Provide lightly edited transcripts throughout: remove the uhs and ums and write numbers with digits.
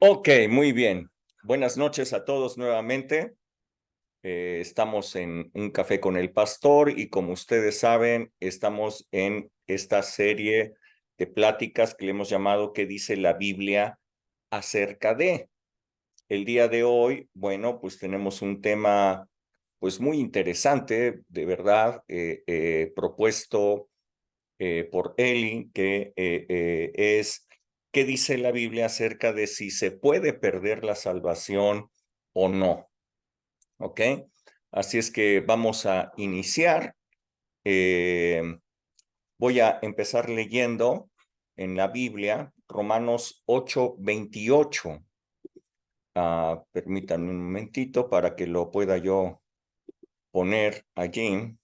Ok, muy bien. Buenas noches a todos nuevamente. Estamos en Un Café con el Pastor y como ustedes saben, estamos en esta serie de pláticas que le hemos llamado ¿Qué dice la Biblia acerca de? El día de hoy, bueno, pues tenemos un tema pues muy interesante, de verdad, propuesto por Eli, que es qué dice la Biblia acerca de si se puede perder la salvación o no. ¿Ok? Así es que vamos a iniciar. Eh, Voy a empezar leyendo en la Biblia Romanos 8:28. Permítanme un momentito para que lo pueda yo poner allí.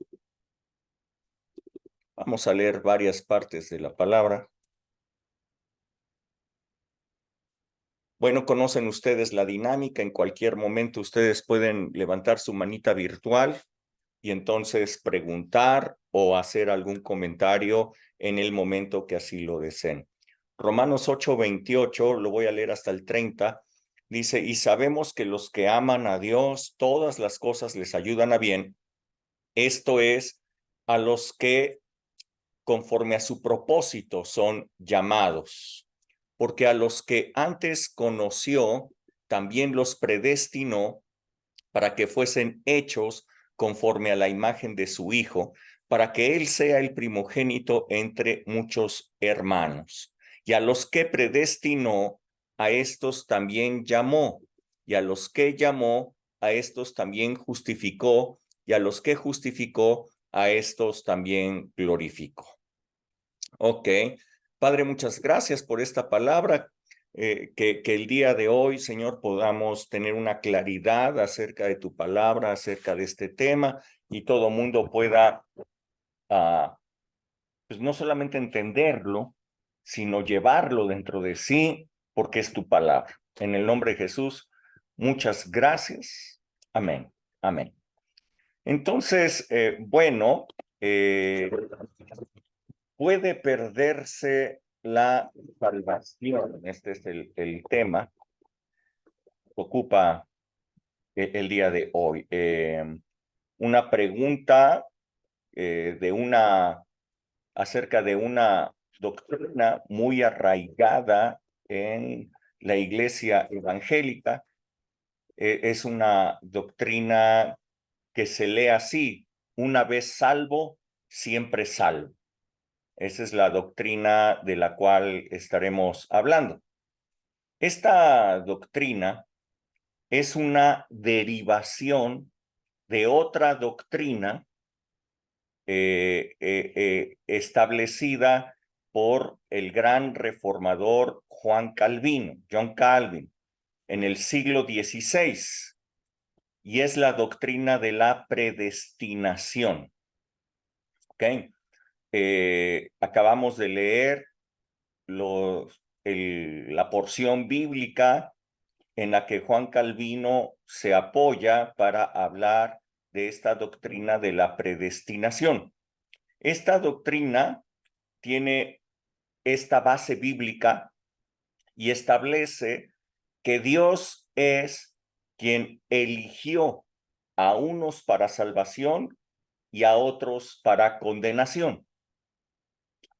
Vamos a leer varias partes de la palabra. Bueno, conocen ustedes la dinámica. En cualquier momento ustedes pueden levantar su manita virtual y entonces preguntar o hacer algún comentario en el momento que así lo deseen. Romanos 8:28, lo voy a leer hasta el 30, dice, y sabemos que los que aman a Dios, todas las cosas les ayudan a bien. Esto es, a los que conforme a su propósito son llamados, porque a los que antes conoció, también los predestinó para que fuesen hechos conforme a la imagen de su Hijo, para que Él sea el primogénito entre muchos hermanos. Y a los que predestinó, a estos también llamó, y a los que llamó, a estos también justificó, y a los que justificó, a estos también glorificó. Ok, Padre, muchas gracias por esta palabra, que el día de hoy, Señor, podamos tener una claridad acerca de tu palabra, acerca de este tema, y todo mundo pueda, ah, pues no solamente entenderlo, sino llevarlo dentro de sí, porque es tu palabra. En el nombre de Jesús, muchas gracias. Amén. Amén. Entonces, bueno, puede perderse la salvación. Este es el tema que ocupa el día de hoy. Una pregunta acerca de una doctrina muy arraigada en la iglesia evangélica. Es una doctrina que se lee así: una vez salvo, siempre salvo. Esa es la doctrina de la cual estaremos hablando. Esta doctrina es una derivación de otra doctrina establecida por el gran reformador John Calvin, en el siglo XVI, y es la doctrina de la predestinación. ¿Okay? Acabamos de leer la porción bíblica en la que Juan Calvino se apoya para hablar de esta doctrina de la predestinación. Esta doctrina tiene esta base bíblica y establece que Dios es quien eligió a unos para salvación y a otros para condenación.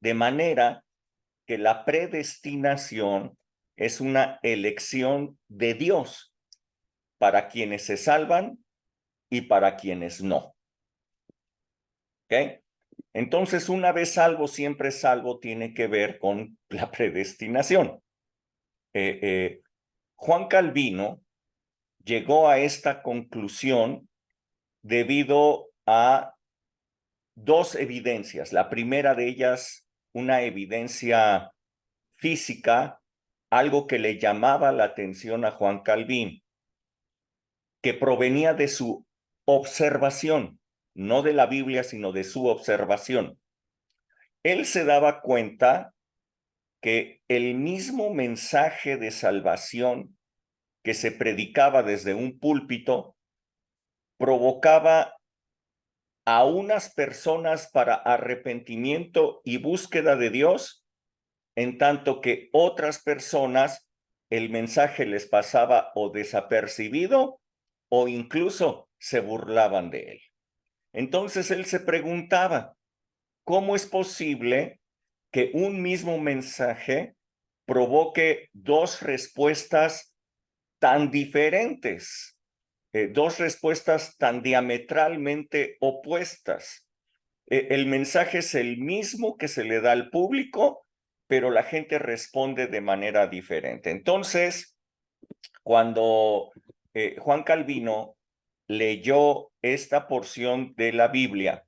De manera que la predestinación es una elección de Dios para quienes se salvan y para quienes no. ¿Ok? Entonces, una vez salvo, siempre salvo tiene que ver con la predestinación. Juan Calvino llegó a esta conclusión debido a dos evidencias. La primera de ellas, una evidencia física, algo que le llamaba la atención a Juan Calvino, que provenía de su observación, no de la Biblia, sino de su observación. Él se daba cuenta que el mismo mensaje de salvación que se predicaba desde un púlpito provocaba a unas personas para arrepentimiento y búsqueda de Dios, en tanto que otras personas el mensaje les pasaba o desapercibido o incluso se burlaban de él. Entonces él se preguntaba, ¿cómo es posible que un mismo mensaje provoque dos respuestas tan diferentes, dos respuestas tan diametralmente opuestas? El mensaje es el mismo que se le da al público, pero la gente responde de manera diferente. Entonces, cuando Juan Calvino leyó esta porción de la Biblia,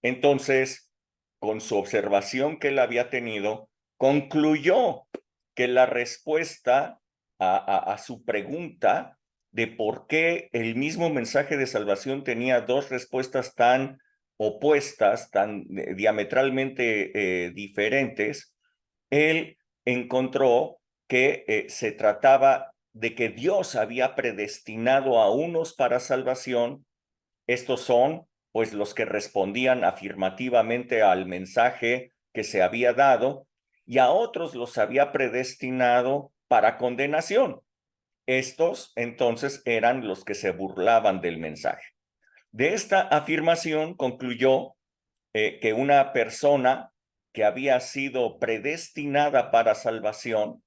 entonces, con su observación que él había tenido, concluyó que la respuesta a su pregunta de por qué el mismo mensaje de salvación tenía dos respuestas tan opuestas, tan diametralmente diferentes, él encontró que se trataba de que Dios había predestinado a unos para salvación. Estos son, pues, los que respondían afirmativamente al mensaje que se había dado, y a otros los había predestinado para condenación. Estos, entonces, eran los que se burlaban del mensaje. De esta afirmación concluyó que una persona que había sido predestinada para salvación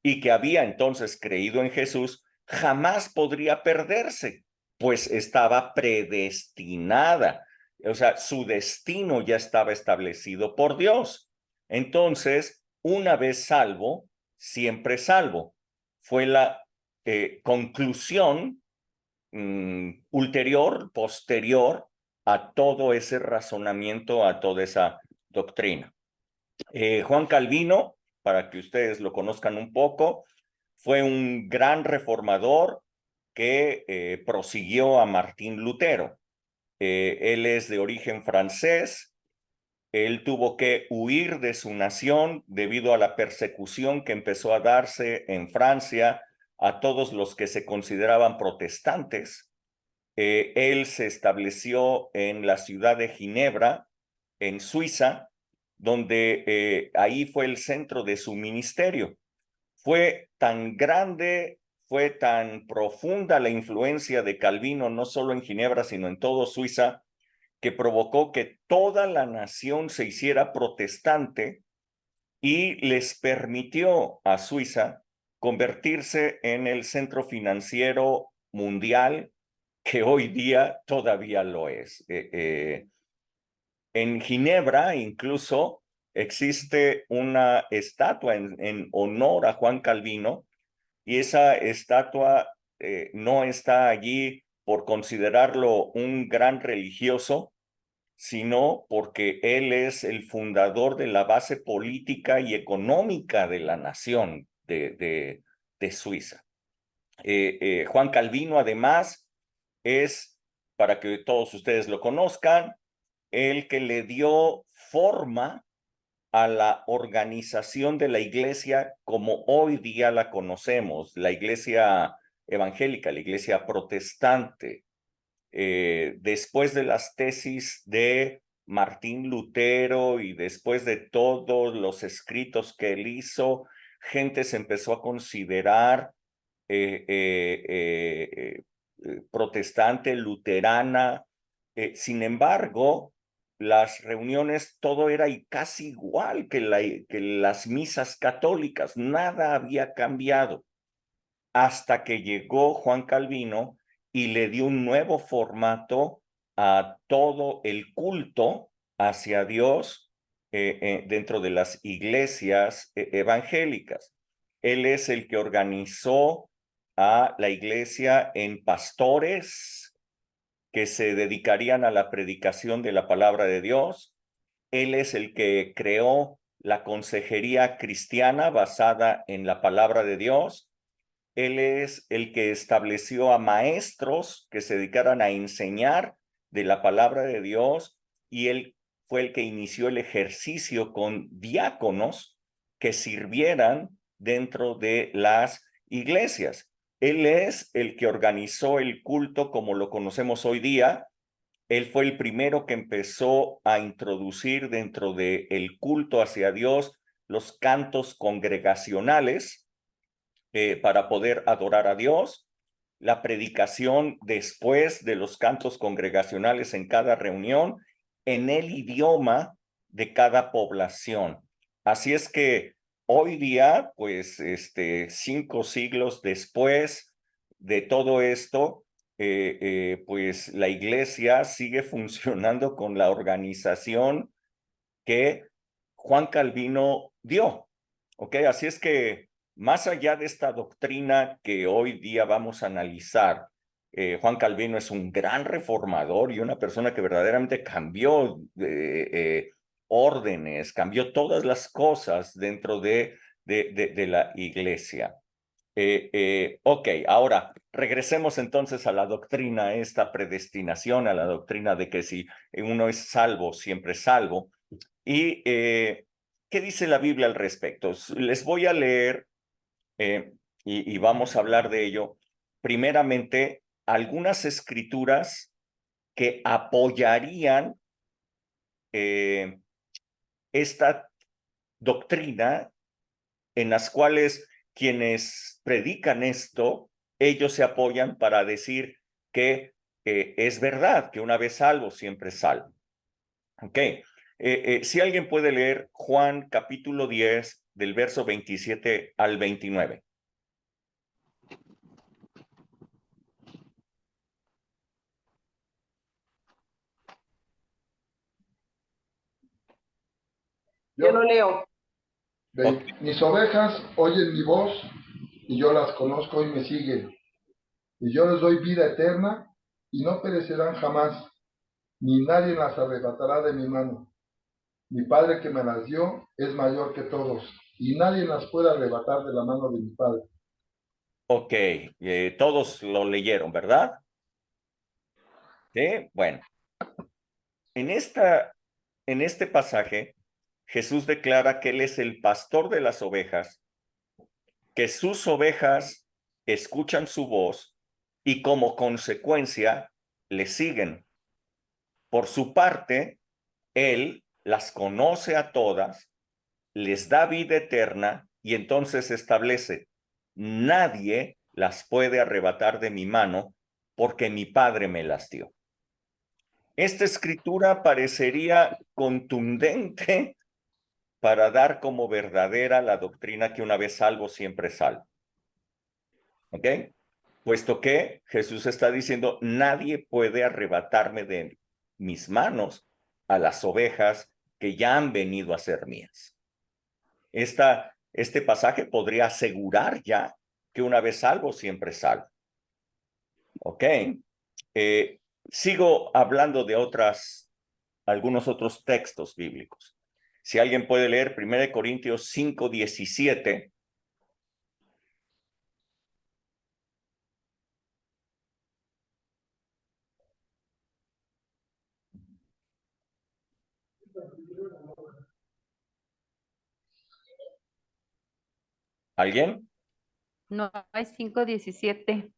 y que había entonces creído en Jesús, jamás podría perderse, pues estaba predestinada. O sea, su destino ya estaba establecido por Dios. Entonces, una vez salvo, siempre salvo. Fue la conclusión ulterior, posterior a todo ese razonamiento, a toda esa doctrina. Juan Calvino, para que ustedes lo conozcan un poco, fue un gran reformador que prosiguió a Martín Lutero. Él es de origen francés. Él tuvo que huir de su nación debido a la persecución que empezó a darse en Francia a todos los que se consideraban protestantes. Él se estableció en la ciudad de Ginebra, en Suiza, donde ahí fue el centro de su ministerio. Fue tan grande, fue tan profunda la influencia de Calvino, no solo en Ginebra, sino en todo Suiza, que provocó que toda la nación se hiciera protestante y les permitió a Suiza convertirse en el centro financiero mundial que hoy día todavía lo es. En Ginebra incluso existe una estatua en honor a Juan Calvino, y esa estatua no está allí por considerarlo un gran religioso, sino porque él es el fundador de la base política y económica de la nación de Suiza. Juan Calvino, además, es, para que todos ustedes lo conozcan, el que le dio forma a la organización de la iglesia como hoy día la conocemos, la iglesia evangélica, la iglesia protestante. Después de las tesis de Martín Lutero y después de todos los escritos que él hizo, gente se empezó a considerar protestante, luterana. Sin embargo, las reuniones, todo era casi igual que las misas católicas, nada había cambiado hasta que llegó Juan Calvino y le dio un nuevo formato a todo el culto hacia Dios dentro de las iglesias evangélicas. Él es el que organizó a la iglesia en pastores que se dedicarían a la predicación de la palabra de Dios. Él es el que creó la consejería cristiana basada en la palabra de Dios. Él es el que estableció a maestros que se dedicaran a enseñar de la palabra de Dios, y él fue el que inició el ejercicio con diáconos que sirvieran dentro de las iglesias. Él es el que organizó el culto como lo conocemos hoy día. Él fue el primero que empezó a introducir dentro del culto hacia Dios los cantos congregacionales. para poder adorar a Dios, la predicación después de los cantos congregacionales en cada reunión, en el idioma de cada población. Así es que hoy día, pues, 5 siglos después de todo esto, pues la iglesia sigue funcionando con la organización que Juan Calvino dio. ¿Ok? Así es que más allá de esta doctrina que hoy día vamos a analizar, Juan Calvino es un gran reformador y una persona que verdaderamente cambió órdenes, cambió todas las cosas dentro de la iglesia. Ok, ahora regresemos entonces a la doctrina, esta predestinación, a la doctrina de que si uno es salvo, siempre es salvo. ¿Y qué dice la Biblia al respecto? Les voy a leer y vamos a hablar de ello. Primeramente, algunas escrituras que apoyarían esta doctrina, en las cuales quienes predican esto, ellos se apoyan para decir que es verdad, que una vez salvo, siempre es salvo. Ok. Si alguien puede leer Juan capítulo 10, del verso 27 al 29. Yo lo leo. Okay. Mis ovejas oyen mi voz y yo las conozco y me siguen. Y yo les doy vida eterna y no perecerán jamás, ni nadie las arrebatará de mi mano. Mi Padre que me las dio es mayor que todos y nadie las puede arrebatar de la mano de mi Padre. Ok, todos lo leyeron, ¿verdad? Sí, bueno. En este pasaje, Jesús declara que Él es el pastor de las ovejas, que sus ovejas escuchan su voz y como consecuencia le siguen. Por su parte, Él las conoce a todas, les da vida eterna y entonces establece, nadie las puede arrebatar de mi mano porque mi Padre me las dio. Esta escritura parecería contundente para dar como verdadera la doctrina que una vez salvo, siempre salvo. ¿Ok? Puesto que Jesús está diciendo, nadie puede arrebatarme de mis manos a las ovejas que ya han venido a ser mías. Este pasaje podría asegurar ya que una vez salvo, siempre salvo. ¿Ok? Sigo hablando de algunos otros textos bíblicos. Si alguien puede leer 1 Corintios 5:17. ¿Alguien? No hay 5:17.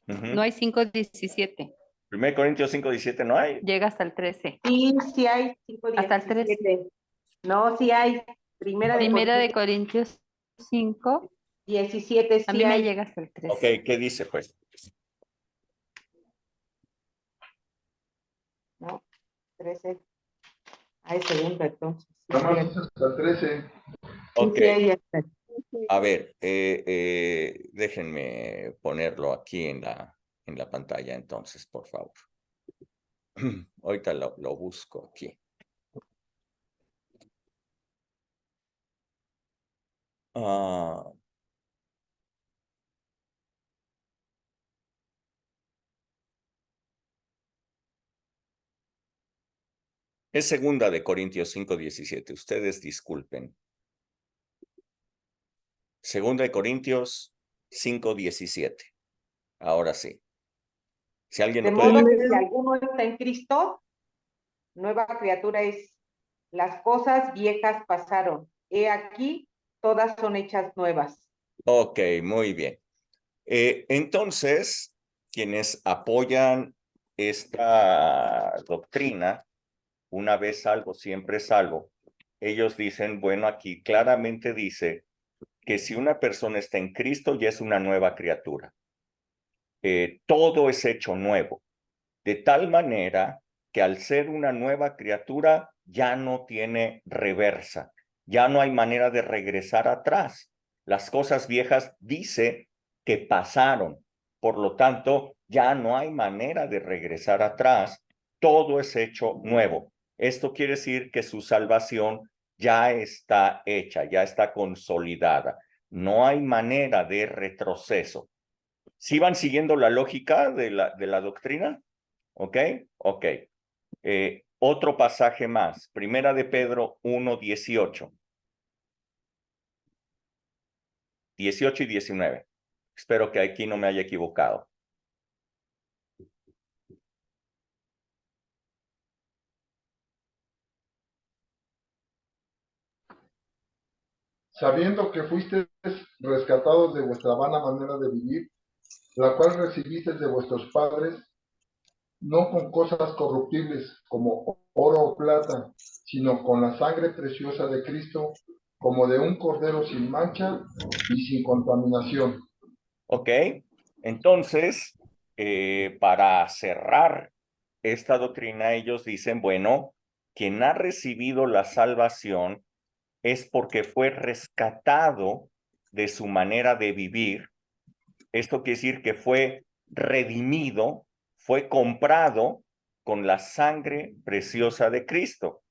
Uh-huh. No hay 5:17. 1 Corintios 5:17 no hay. Llega hasta el 13. Sí, sí hay 5:17. Hasta el 13. No, sí hay. Primera de Corintios 5. 17, sí A mí me hay. llega hasta el 13. Ok, ¿qué dice pues? No, 13. Hay segundo entonces. Sí, Nada más sí, dice hasta el 13. Ok, sí hay. a ver, déjenme ponerlo aquí en la pantalla entonces, por favor. Ahorita lo busco aquí. Es segunda de Corintios 5:17. Ustedes disculpen. Segunda de Corintios 5:17. Ahora sí. Si alguien De lo puede modo leer. que si alguno está en Cristo, nueva criatura es. Las cosas viejas pasaron. He aquí, todas son hechas nuevas. Ok, muy bien. Entonces, quienes apoyan esta doctrina, una vez salvo, siempre salvo, ellos dicen, bueno, aquí claramente dice que si una persona está en Cristo ya es una nueva criatura. Todo es hecho nuevo, de tal manera que al ser una nueva criatura ya no tiene reversa, ya no hay manera de regresar atrás. Las cosas viejas dice que pasaron, por lo tanto ya no hay manera de regresar atrás, todo es hecho nuevo. Esto quiere decir que su salvación ya está hecha, ya está consolidada. No hay manera de retroceso. ¿Sí van siguiendo la lógica de la doctrina? ¿Ok? Ok. Otro pasaje más. Primera de Pedro 1, 18. 18 y 19. Espero que aquí no me haya equivocado. Sabiendo que fuisteis rescatados de vuestra vana manera de vivir, la cual recibisteis de vuestros padres, no con cosas corruptibles como oro o plata, sino con la sangre preciosa de Cristo, como de un cordero sin mancha y sin contaminación. Ok. Entonces, para cerrar esta doctrina, ellos dicen, bueno, quien ha recibido la salvación es porque fue rescatado de su manera de vivir. Esto quiere decir que fue redimido, fue comprado con la sangre preciosa de Cristo.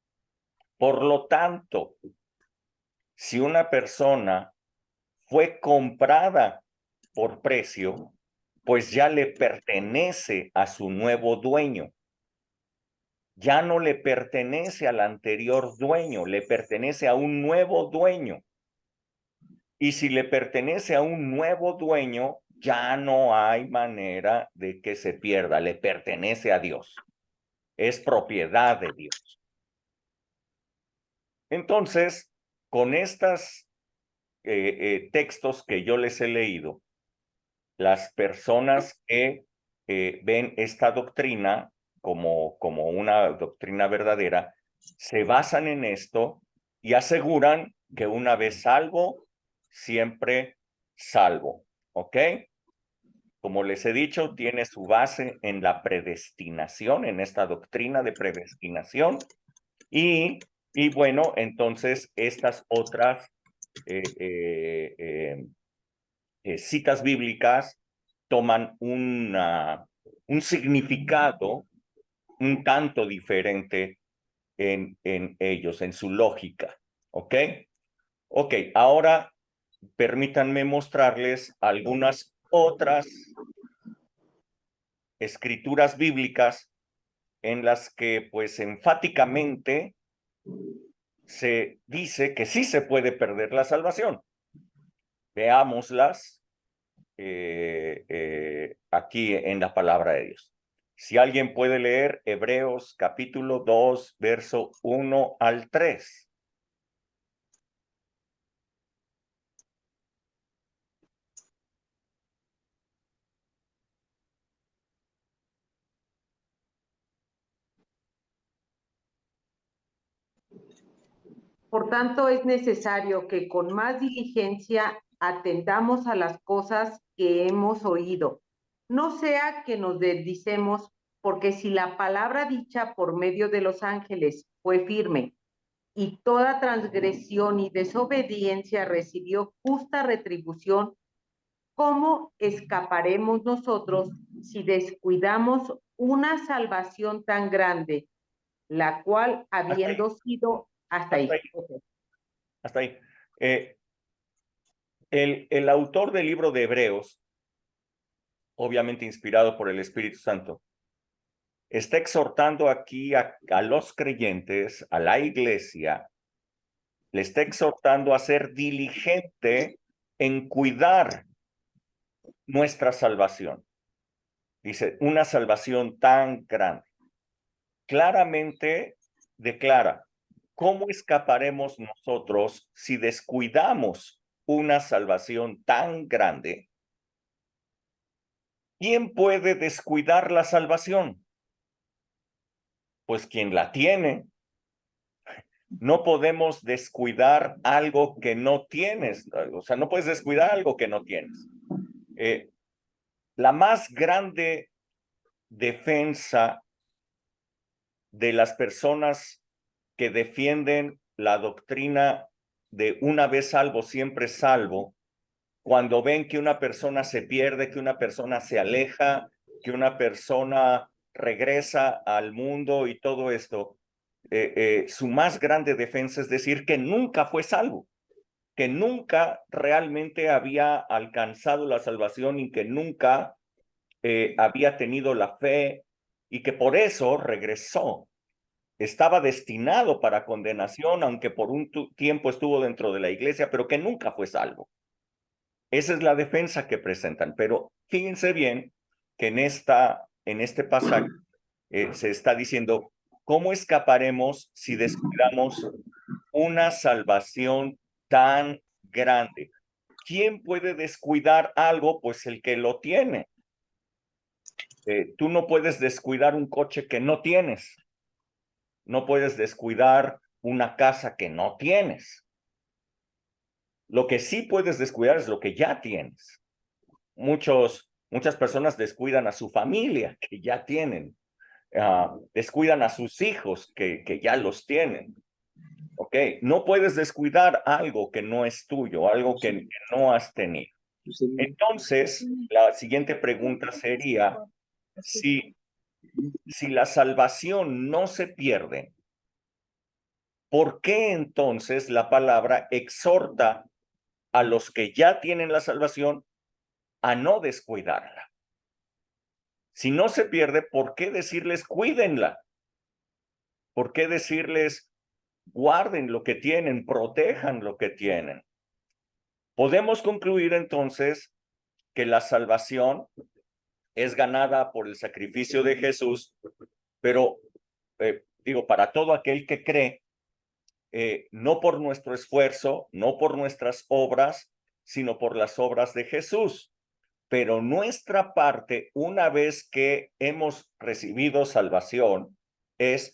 Por lo tanto, si una persona fue comprada por precio, pues ya le pertenece a su nuevo dueño. Ya no le pertenece al anterior dueño, le pertenece a un nuevo dueño. Y si le pertenece a un nuevo dueño, ya no hay manera de que se pierda, le pertenece a Dios. Es propiedad de Dios. Entonces, con estos textos que yo les he leído, las personas que ven esta doctrina como una doctrina verdadera, se basan en esto y aseguran que una vez salvo, siempre salvo. ¿Ok? Como les he dicho, tiene su base en la predestinación, en esta doctrina de predestinación. Y bueno, entonces estas otras citas bíblicas toman un significado un tanto diferente en ellos, en su lógica. ¿Ok? Ok, ahora permítanme mostrarles algunas otras escrituras bíblicas en las que pues enfáticamente se dice que sí se puede perder la salvación. Veámoslas aquí en la palabra de Dios. Si alguien puede leer Hebreos capítulo 2, verso 1 al 3. Por tanto, es necesario que con más diligencia atendamos a las cosas que hemos oído, no sea que nos deslicemos, porque si la palabra dicha por medio de los ángeles fue firme, y toda transgresión y desobediencia recibió justa retribución, ¿cómo escaparemos nosotros si descuidamos una salvación tan grande, la cual habiendo sido hasta ahí? Hasta ahí. El autor del libro de Hebreos, obviamente inspirado por el Espíritu Santo, está exhortando aquí a los creyentes, a la iglesia, le está exhortando a ser diligente en cuidar nuestra salvación. Dice, una salvación tan grande. Claramente declara, ¿cómo escaparemos nosotros si descuidamos una salvación tan grande? ¿Quién puede descuidar la salvación? Pues quien la tiene. No podemos descuidar algo que no tienes. O sea, no puedes descuidar algo que no tienes. La más grande defensa de las personas que defienden la doctrina de una vez salvo, siempre salvo, cuando ven que una persona se pierde, que una persona se aleja, que una persona regresa al mundo y todo esto, su más grande defensa es decir que nunca fue salvo, que nunca realmente había alcanzado la salvación y que nunca había tenido la fe y que por eso regresó. Estaba destinado para condenación, aunque por un tiempo estuvo dentro de la iglesia, pero que nunca fue salvo. Esa es la defensa que presentan. Pero fíjense bien que en este pasaje se está diciendo, ¿cómo escaparemos si descuidamos una salvación tan grande? ¿Quién puede descuidar algo? Pues el que lo tiene. Tú no puedes descuidar un coche que no tienes. No puedes descuidar una casa que no tienes. Lo que sí puedes descuidar es lo que ya tienes. Muchas personas descuidan a su familia, que ya tienen. Descuidan a sus hijos, que ya los tienen. ¿Ok? No puedes descuidar algo que no es tuyo, algo que no has tenido. Entonces, la siguiente pregunta sería, si la salvación no se pierde, ¿por qué entonces la palabra exhorta a los que ya tienen la salvación a no descuidarla? Si no se pierde, ¿por qué decirles cuídenla? ¿Por qué decirles guarden lo que tienen, protejan lo que tienen? Podemos concluir entonces que la salvación es ganada por el sacrificio de Jesús, pero para todo aquel que cree, no por nuestro esfuerzo, no por nuestras obras, sino por las obras de Jesús. Pero nuestra parte, una vez que hemos recibido salvación, es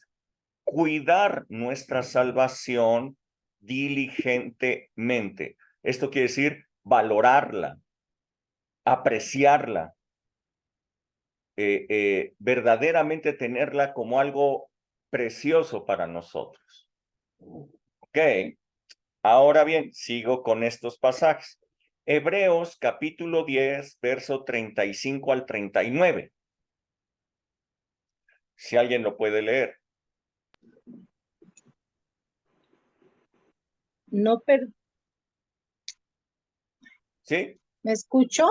cuidar nuestra salvación diligentemente. Esto quiere decir valorarla, apreciarla, verdaderamente tenerla como algo precioso para nosotros. Ok, ahora bien, sigo con estos pasajes. Hebreos capítulo 10, verso 35 al 39. Si alguien lo puede leer. ¿Sí? ¿Me escucho?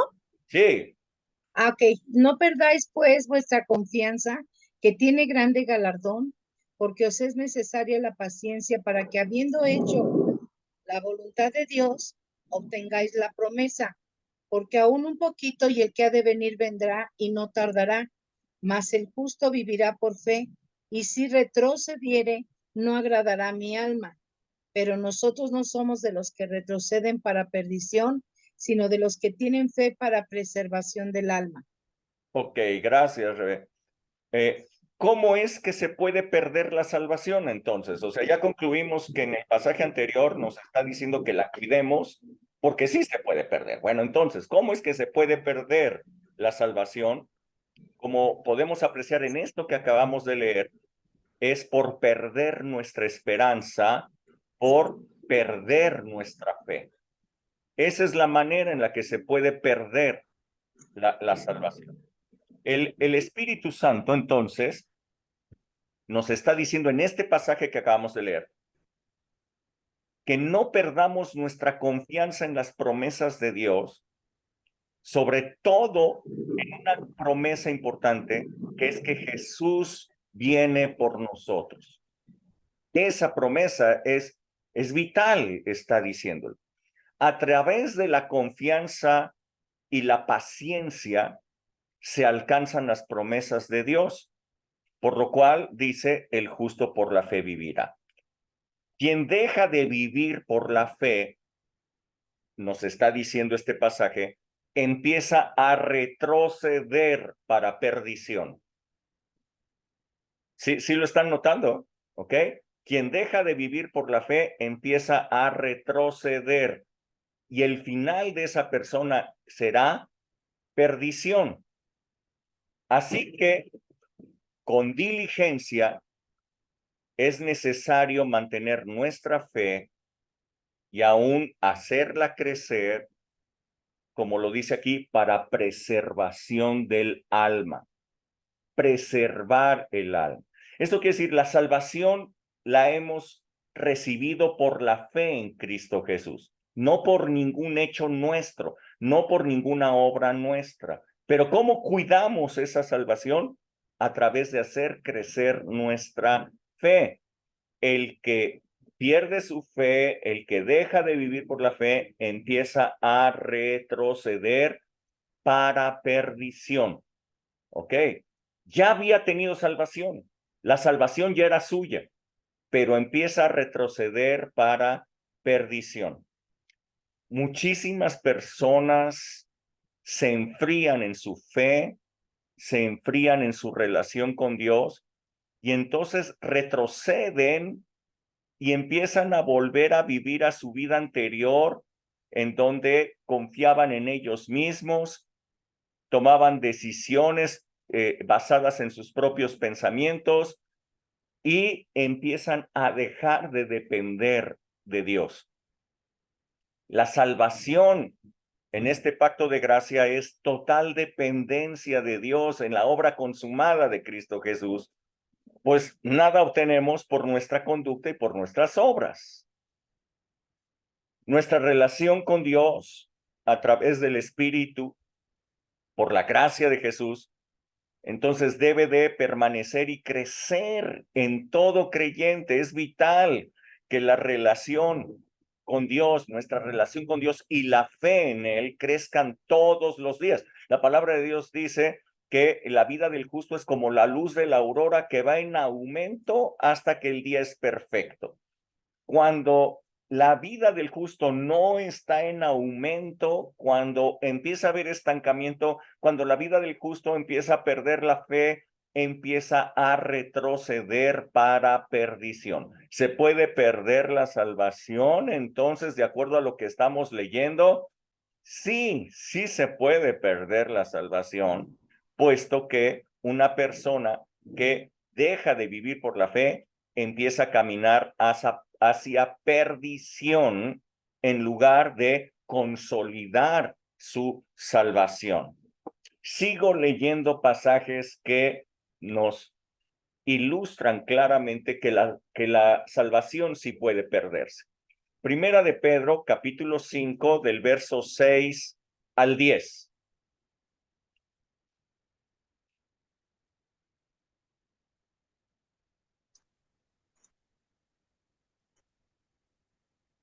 Sí. Ok, no perdáis pues vuestra confianza, que tiene grande galardón, porque os es necesaria la paciencia para que, habiendo hecho la voluntad de Dios, obtengáis la promesa, porque aún un poquito y el que ha de venir vendrá y no tardará, mas el justo vivirá por fe, y si retrocediere, no agradará a mi alma. Pero nosotros no somos de los que retroceden para perdición, sino de los que tienen fe para preservación del alma. Ok, gracias, Rebe. ¿Cómo es que se puede perder la salvación entonces? O sea, ya concluimos que en el pasaje anterior nos está diciendo que la cuidemos porque sí se puede perder. Bueno, entonces, ¿cómo es que se puede perder la salvación? Como podemos apreciar en esto que acabamos de leer, es por perder nuestra esperanza, por perder nuestra fe. Esa es la manera en la que se puede perder la salvación. El Espíritu Santo, entonces, nos está diciendo en este pasaje que acabamos de leer, que no perdamos nuestra confianza en las promesas de Dios, sobre todo en una promesa importante, que es que Jesús viene por nosotros. Esa promesa es vital, está diciéndolo. A través de la confianza y la paciencia se alcanzan las promesas de Dios, por lo cual dice, el justo por la fe vivirá. Quien deja de vivir por la fe, nos está diciendo este pasaje, empieza a retroceder para perdición. ¿Sí lo están notando? ¿Ok? Quien deja de vivir por la fe empieza a retroceder y el final de esa persona será perdición. Así que con diligencia es necesario mantener nuestra fe y aún hacerla crecer, como lo dice aquí, para preservación del alma. Preservar el alma. Esto quiere decir, la salvación la hemos recibido por la fe en Cristo Jesús, no por ningún hecho nuestro, no por ninguna obra nuestra. Pero ¿cómo cuidamos esa salvación? A través de hacer crecer nuestra fe. El que pierde su fe, el que deja de vivir por la fe, empieza a retroceder para perdición. ¿Ok? Ya había tenido salvación. La salvación ya era suya, pero empieza a retroceder para perdición. Muchísimas personas se enfrían en su fe, se enfrían en su relación con Dios y entonces retroceden y empiezan a volver a vivir a su vida anterior, en donde confiaban en ellos mismos, tomaban decisiones basadas en sus propios pensamientos y empiezan a dejar de depender de Dios. La salvación en este pacto de gracia es total dependencia de Dios en la obra consumada de Cristo Jesús, pues nada obtenemos por nuestra conducta y por nuestras obras. Nuestra relación con Dios a través del Espíritu, por la gracia de Jesús, entonces debe de permanecer y crecer en todo creyente. Es vital que la relación con Dios, nuestra relación con Dios y la fe en Él crezcan todos los días. La palabra de Dios dice que la vida del justo es como la luz de la aurora que va en aumento hasta que el día es perfecto. Cuando la vida del justo no está en aumento, cuando empieza a haber estancamiento, cuando la vida del justo empieza a perder la fe, empieza a retroceder para perdición. ¿Se puede perder la salvación? Entonces, de acuerdo a lo que estamos leyendo, sí, sí se puede perder la salvación, puesto que una persona que deja de vivir por la fe empieza a caminar hacia perdición en lugar de consolidar su salvación. Sigo leyendo pasajes que nos ilustran claramente que la salvación sí puede perderse. Primera de Pedro, capítulo 5, del verso 6 al 10.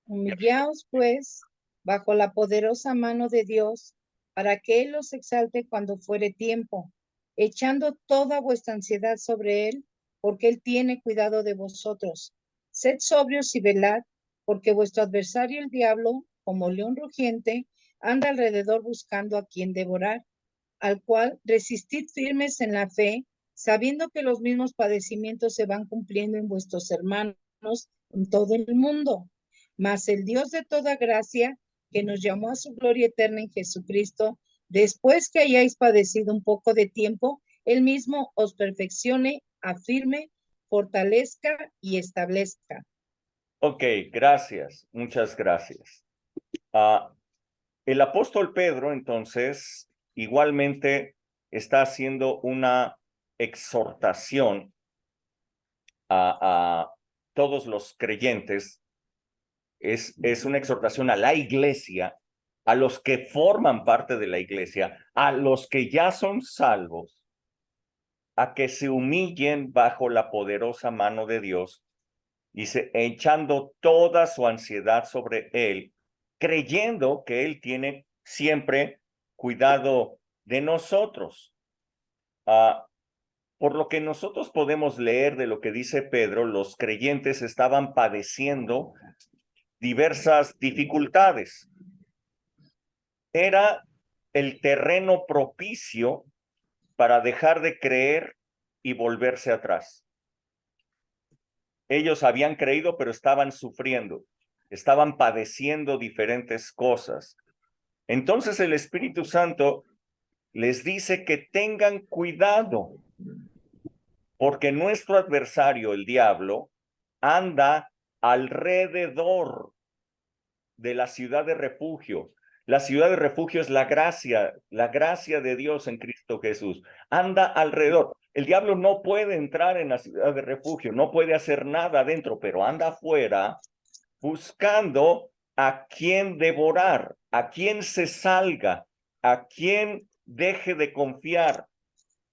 Humillaos, pues, bajo la poderosa mano de Dios, para que Él os exalte cuando fuere tiempo, echando toda vuestra ansiedad sobre Él, porque Él tiene cuidado de vosotros. Sed sobrios y velad, porque vuestro adversario el diablo, como león rugiente, anda alrededor buscando a quien devorar, al cual resistid firmes en la fe, sabiendo que los mismos padecimientos se van cumpliendo en vuestros hermanos en todo el mundo. Mas el Dios de toda gracia, que nos llamó a su gloria eterna en Jesucristo, después que hayáis padecido un poco de tiempo, Él mismo os perfeccione, afirme, fortalezca y establezca. Ok, gracias, muchas gracias. El apóstol Pedro, entonces, igualmente está haciendo una exhortación a todos los creyentes. Es una exhortación a la iglesia, a los que forman parte de la iglesia, a los que ya son salvos, a que se humillen bajo la poderosa mano de Dios, dice, echando toda su ansiedad sobre Él, creyendo que Él tiene siempre cuidado de nosotros. Por lo que nosotros podemos leer de lo que dice Pedro, los creyentes estaban padeciendo diversas dificultades. Era el terreno propicio para dejar de creer y volverse atrás. Ellos habían creído, pero estaban sufriendo, estaban padeciendo diferentes cosas. Entonces el Espíritu Santo les dice que tengan cuidado, porque nuestro adversario, el diablo, anda alrededor de la ciudad de refugio. La ciudad de refugio es la gracia de Dios en Cristo Jesús. Anda alrededor. El diablo no puede entrar en la ciudad de refugio, no puede hacer nada adentro, pero anda afuera buscando a quien devorar, a quien se salga, a quien deje de confiar.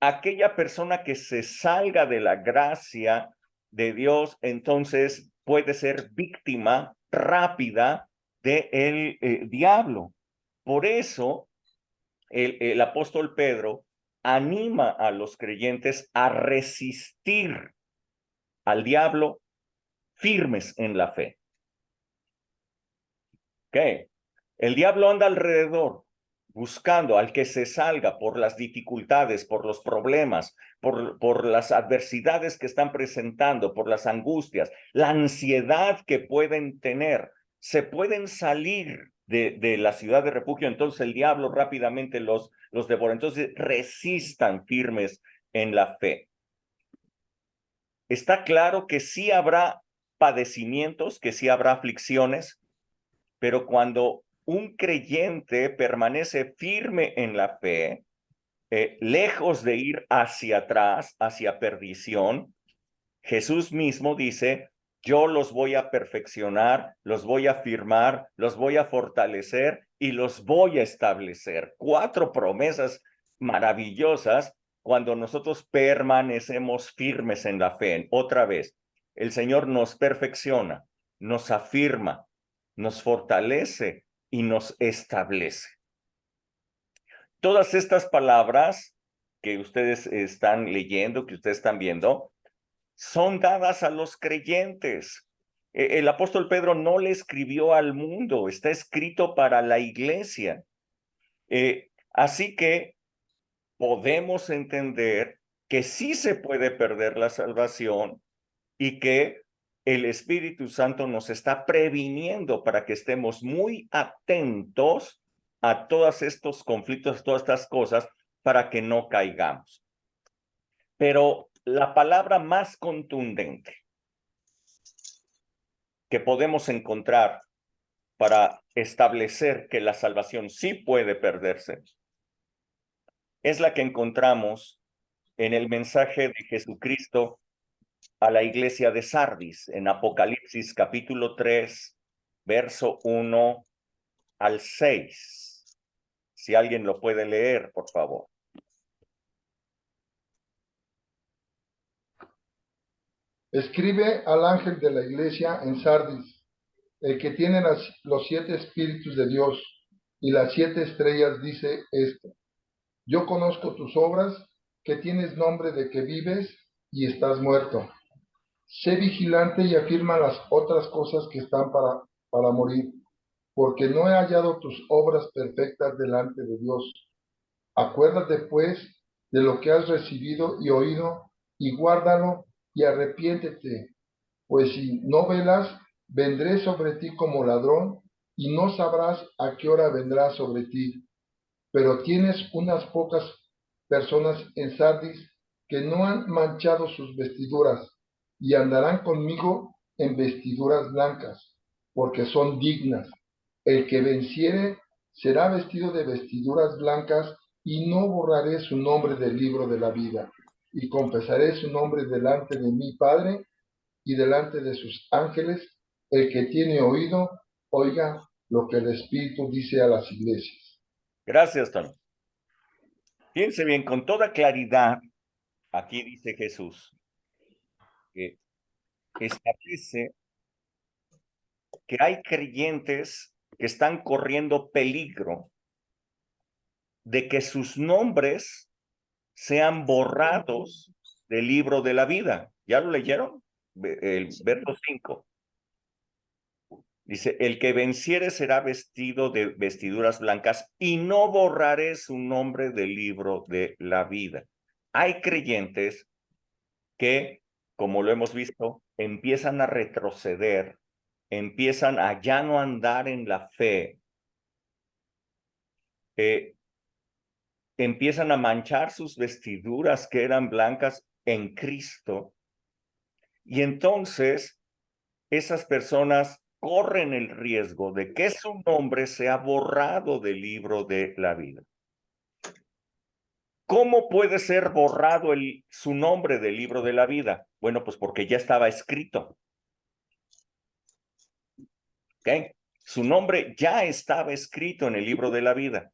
Aquella persona que se salga de la gracia de Dios, entonces puede ser víctima rápida del diablo. Por eso el apóstol Pedro anima a los creyentes a resistir al diablo firmes en la fe. ¿Ok? El diablo anda alrededor buscando al que se salga por las dificultades, por los problemas, por las adversidades que están presentando, por las angustias, la ansiedad que pueden tener. Se pueden salir de la ciudad de refugio, entonces el diablo rápidamente los devora. Entonces resistan firmes en la fe. Está claro que sí habrá padecimientos, que sí habrá aflicciones, pero cuando un creyente permanece firme en la fe, lejos de ir hacia atrás, hacia perdición, Jesús mismo dice, yo los voy a perfeccionar, los voy a firmar, los voy a fortalecer y los voy a establecer. 4 promesas maravillosas cuando nosotros permanecemos firmes en la fe. Otra vez, el Señor nos perfecciona, nos afirma, nos fortalece y nos establece. Todas estas palabras que ustedes están leyendo, que ustedes están viendo, son dadas a los creyentes. El apóstol Pedro no le escribió al mundo, está escrito para la iglesia. Así que podemos entender que sí se puede perder la salvación y que el Espíritu Santo nos está previniendo para que estemos muy atentos a todos estos conflictos, todas estas cosas, para que no caigamos. Pero la palabra más contundente que podemos encontrar para establecer que la salvación sí puede perderse es la que encontramos en el mensaje de Jesucristo a la iglesia de Sardis, en Apocalipsis capítulo 3, verso 1 al 6. Si alguien lo puede leer, por favor. Escribe al ángel de la iglesia en Sardis, el que tiene los 7 espíritus de Dios y las 7 estrellas, dice esto: yo conozco tus obras, que tienes nombre de que vives y estás muerto. Sé vigilante y afirma las otras cosas que están para morir, porque no he hallado tus obras perfectas delante de Dios. Acuérdate, pues, de lo que has recibido y oído, y guárdalo, y arrepiéntete, pues si no velas, vendré sobre ti como ladrón, y no sabrás a qué hora vendrá sobre ti. Pero tienes unas pocas personas en Sardis que no han manchado sus vestiduras, y andarán conmigo en vestiduras blancas, porque son dignas. El que venciere será vestido de vestiduras blancas, y no borraré su nombre del libro de la vida, y confesaré su nombre delante de mi Padre y delante de sus ángeles. El que tiene oído, oiga lo que el Espíritu dice a las iglesias. Gracias, Tony. Fíjense bien, con toda claridad, aquí dice Jesús, que establece que hay creyentes que están corriendo peligro de que sus nombres sean borrados del libro de la vida. ¿Ya lo leyeron? El verso 5. Dice, el que venciere será vestido de vestiduras blancas y no borraré su nombre del libro de la vida. Hay creyentes que, como lo hemos visto, empiezan a retroceder, empiezan a ya no andar en la fe, empiezan a manchar sus vestiduras que eran blancas en Cristo, y entonces esas personas corren el riesgo de que su nombre sea borrado del libro de la vida. ¿Cómo puede ser borrado su nombre del libro de la vida? Bueno, pues porque ya estaba escrito. ¿Ok? Su nombre ya estaba escrito en el libro de la vida,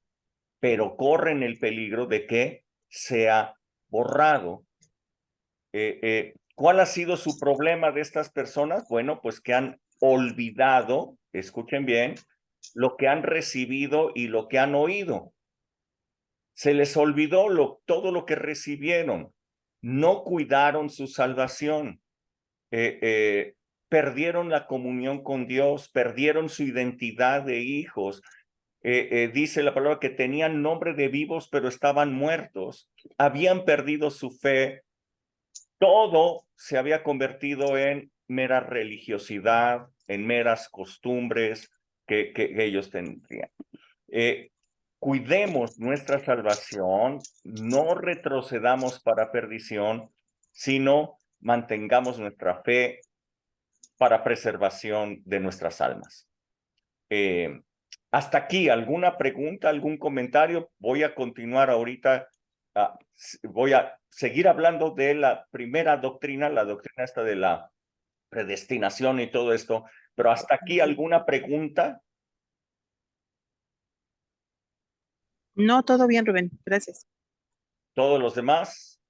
pero corren el peligro de que sea borrado. ¿Cuál ha sido su problema de estas personas? Bueno, pues que han olvidado, escuchen bien, lo que han recibido y lo que han oído. Se les olvidó todo lo que recibieron. No cuidaron su salvación. Perdieron la comunión con Dios, perdieron su identidad de hijos. Dice la palabra que tenían nombre de vivos, pero estaban muertos. Habían perdido su fe. Todo se había convertido en mera religiosidad, en meras costumbres que ellos tendrían. Cuidemos nuestra salvación, no retrocedamos para perdición, sino mantengamos nuestra fe para preservación de nuestras almas. Hasta aquí, ¿alguna pregunta, algún comentario? Voy a continuar ahorita, voy a seguir hablando de la primera doctrina, la doctrina esta de la predestinación y todo esto, pero hasta aquí, ¿alguna pregunta? No, todo bien, Rubén. Gracias. ¿Todos los demás?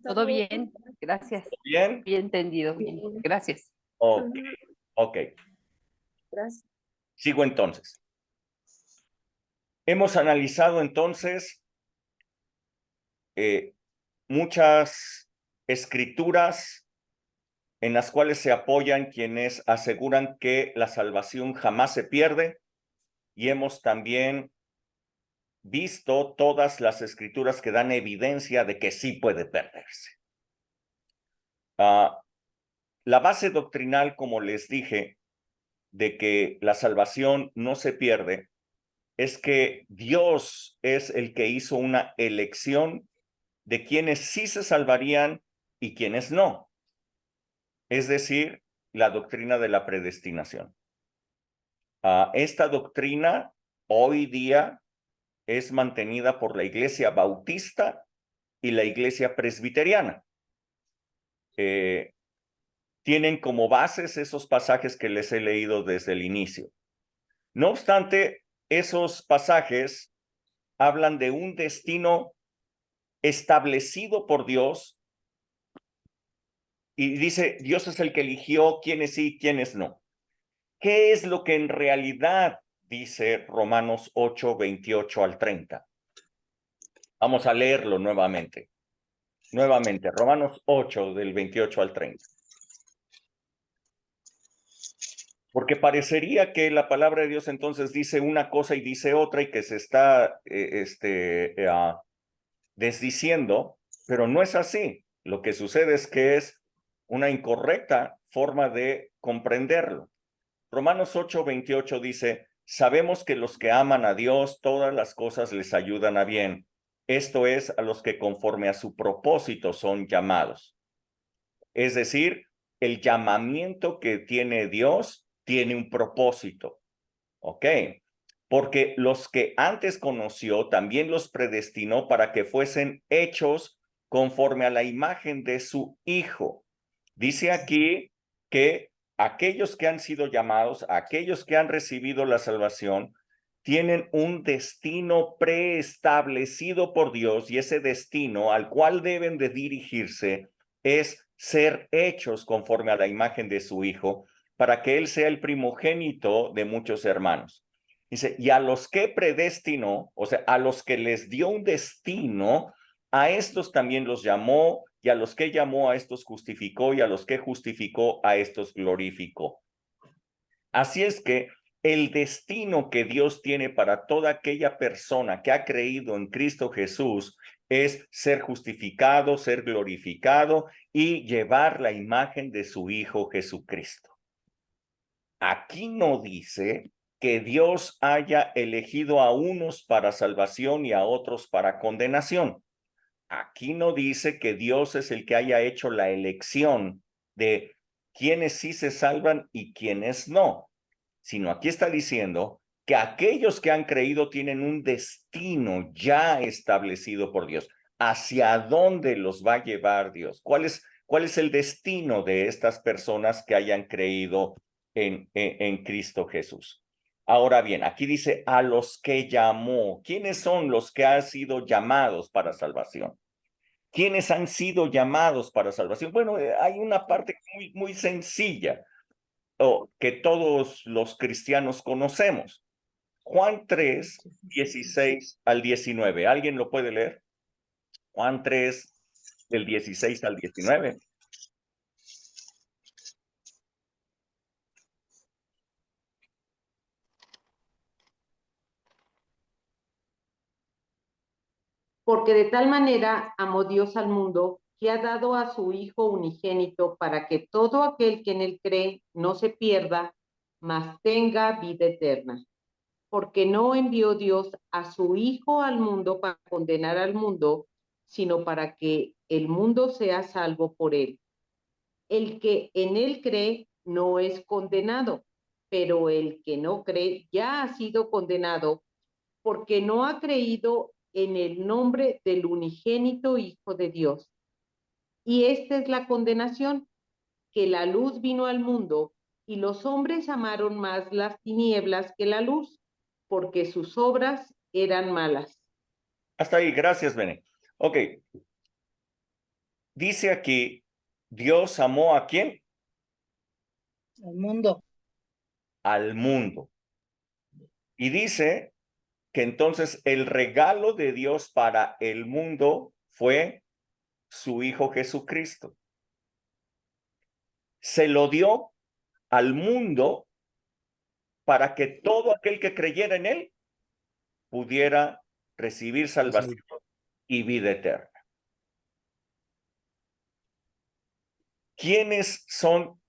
Todo bien, gracias. ¿Bien? Bien entendido, bien. Gracias. Ok. Gracias. Sigo entonces. Hemos analizado entonces muchas escrituras en las cuales se apoyan quienes aseguran que la salvación jamás se pierde, y hemos también visto todas las escrituras que dan evidencia de que sí puede perderse. La base doctrinal, como les dije, de que la salvación no se pierde, es que Dios es el que hizo una elección de quienes sí se salvarían y quienes no. Es decir, la doctrina de la predestinación. Esta doctrina hoy día es mantenida por la Iglesia Bautista y la Iglesia Presbiteriana. Tienen como bases esos pasajes que les he leído desde el inicio. No obstante, esos pasajes hablan de un destino establecido por Dios, y dice, Dios es el que eligió quiénes sí y quiénes no. ¿Qué es lo que en realidad dice Romanos 8, 28 al 30? Vamos a leerlo nuevamente. Nuevamente, Romanos 8, del 28 al 30. Porque parecería que la palabra de Dios entonces dice una cosa y dice otra, y que se está desdiciendo, pero no es así. Lo que sucede es que es una incorrecta forma de comprenderlo. Romanos 8, 28 dice, sabemos que los que aman a Dios, todas las cosas les ayudan a bien. Esto es, a los que conforme a su propósito son llamados. Es decir, el llamamiento que tiene Dios tiene un propósito. ¿Ok? Porque los que antes conoció, también los predestinó para que fuesen hechos conforme a la imagen de su Hijo. Dice aquí que aquellos que han sido llamados, aquellos que han recibido la salvación, tienen un destino preestablecido por Dios, y ese destino al cual deben de dirigirse es ser hechos conforme a la imagen de su Hijo, para que Él sea el primogénito de muchos hermanos. Dice, y a los que predestinó, o sea, a los que les dio un destino, a estos también los llamó, y a los que llamó a estos justificó, y a los que justificó a estos glorificó. Así es que el destino que Dios tiene para toda aquella persona que ha creído en Cristo Jesús es ser justificado, ser glorificado y llevar la imagen de su Hijo Jesucristo. Aquí no dice que Dios haya elegido a unos para salvación y a otros para condenación. Aquí no dice que Dios es el que haya hecho la elección de quienes sí se salvan y quienes no, sino aquí está diciendo que aquellos que han creído tienen un destino ya establecido por Dios. ¿Hacia dónde los va a llevar Dios? ¿Cuál es el destino de estas personas que hayan creído en Cristo Jesús? Ahora bien, aquí dice a los que llamó. ¿Quiénes son los que han sido llamados para salvación? ¿Quiénes han sido llamados para salvación? Bueno, hay una parte muy sencilla que todos los cristianos conocemos. Juan 3, 16 al 19. ¿Alguien lo puede leer? Juan 3, del 16 al 19. Porque de tal manera amó Dios al mundo, que ha dado a su Hijo unigénito, para que todo aquel que en él cree no se pierda, mas tenga vida eterna. Porque no envió Dios a su Hijo al mundo para condenar al mundo, sino para que el mundo sea salvo por él. El que en él cree no es condenado, pero el que no cree ya ha sido condenado, porque no ha creído en el nombre del unigénito Hijo de Dios. Y esta es la condenación, que la luz vino al mundo y los hombres amaron más las tinieblas que la luz, porque sus obras eran malas. Hasta ahí, gracias, Bene. Ok. Dice aquí, Dios amó ¿a quién? Al mundo. Al mundo. Y dice que entonces el regalo de Dios para el mundo fue su Hijo Jesucristo. Se lo dio al mundo para que todo aquel que creyera en él pudiera recibir salvación y vida eterna. ¿Quiénes son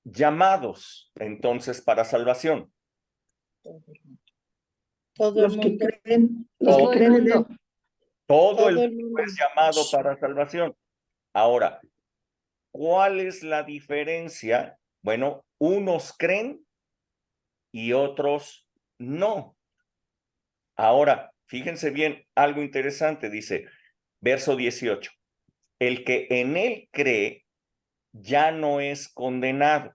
llamados entonces para salvación? Todo Los el que mundo. creen, Todo el mundo. Todo el Todo el mundo mundo. es llamado para salvación. Ahora, ¿cuál es la diferencia? Bueno, unos creen y otros no. Ahora, fíjense bien, algo interesante, dice, verso 18, el que en él cree ya no es condenado,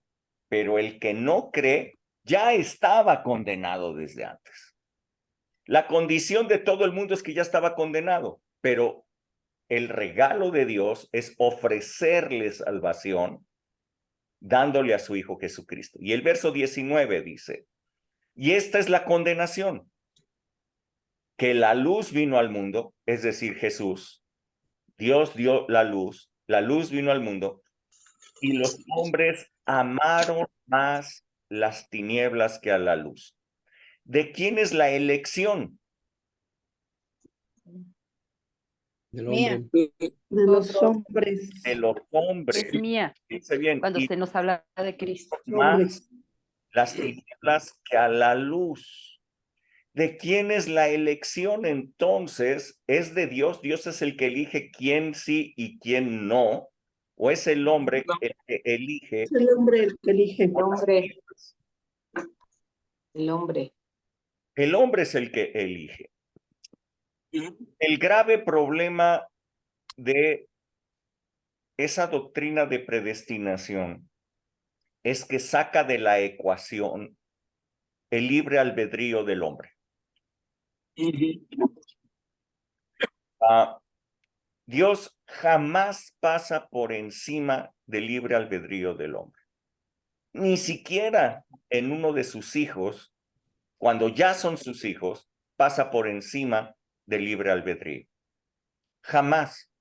pero el que no cree ya estaba condenado desde antes. La condición de todo el mundo es que ya estaba condenado, pero el regalo de Dios es ofrecerle salvación dándole a su Hijo Jesucristo. Y el verso 19 dice, y esta es la condenación, que la luz vino al mundo, es decir, Jesús, Dios dio la luz vino al mundo, y los hombres amaron más las tinieblas que a la luz. ¿De quién es la elección? Mía. de los hombres. De los hombres. Es mía, Dice bien, cuando y se nos habla de Cristo. más las tinieblas que a la luz. ¿De quién es la elección entonces? ¿Es de Dios? ¿Dios es el que elige quién sí y quién no? ¿O es el hombre el que elige? Es el hombre el que elige. El hombre. El hombre. El hombre es el que elige. El grave problema de esa doctrina de predestinación es que saca de la ecuación el libre albedrío del hombre. Dios jamás pasa por encima del libre albedrío del hombre. Ni siquiera en uno de sus hijos, cuando ya son sus hijos, pasa por encima del libre albedrío. Jamás.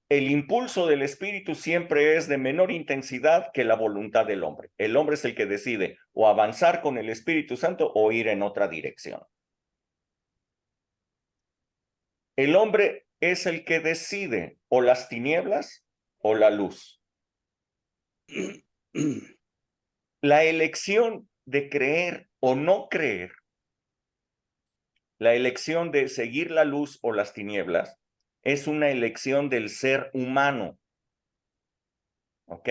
El impulso del espíritu siempre es de menor intensidad que la voluntad del hombre. El hombre es el que decide o avanzar con el Espíritu Santo o ir en otra dirección. El hombre es el que decide o las tinieblas o la luz. La elección de creer o no creer, la elección de seguir la luz o las tinieblas, es una elección del ser humano. ¿Ok?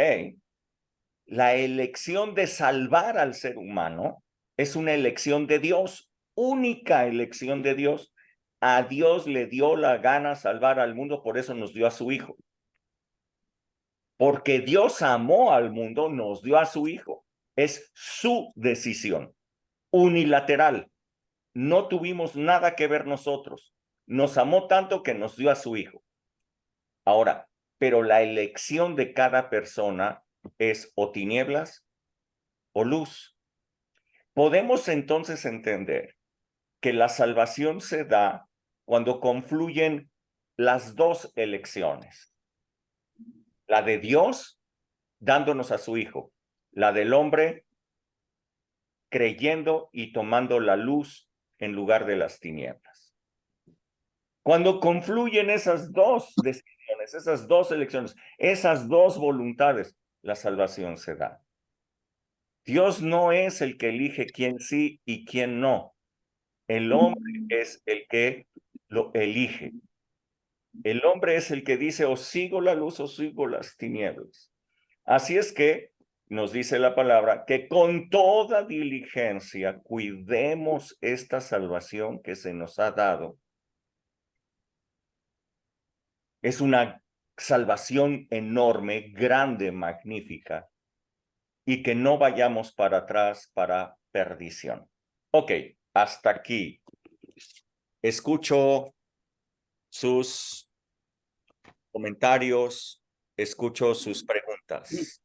La elección de salvar al ser humano es una elección de Dios, única elección de Dios. A Dios le dio la gana salvar al mundo, por eso nos dio a su Hijo. Porque Dios amó al mundo, nos dio a su Hijo. Es su decisión, unilateral. No tuvimos nada que ver nosotros. Nos amó tanto que nos dio a su Hijo. Ahora, pero la elección de cada persona es o tinieblas o luz. Podemos entonces entender que la salvación se da cuando confluyen las dos elecciones. La de Dios dándonos a su Hijo, la del hombre creyendo y tomando la luz en lugar de las tinieblas. Cuando confluyen esas dos decisiones, esas dos elecciones, esas dos voluntades, la salvación se da. Dios no es el que elige quién sí y quién no. El hombre es el que lo elige. El hombre es el que dice o sigo la luz o sigo las tinieblas. Así es que nos dice la palabra que con toda diligencia cuidemos esta salvación que se nos ha dado. Es una salvación enorme, grande, magnífica, y que no vayamos para atrás para perdición. Ok, hasta aquí. Escucho sus comentarios, escucho sus preguntas.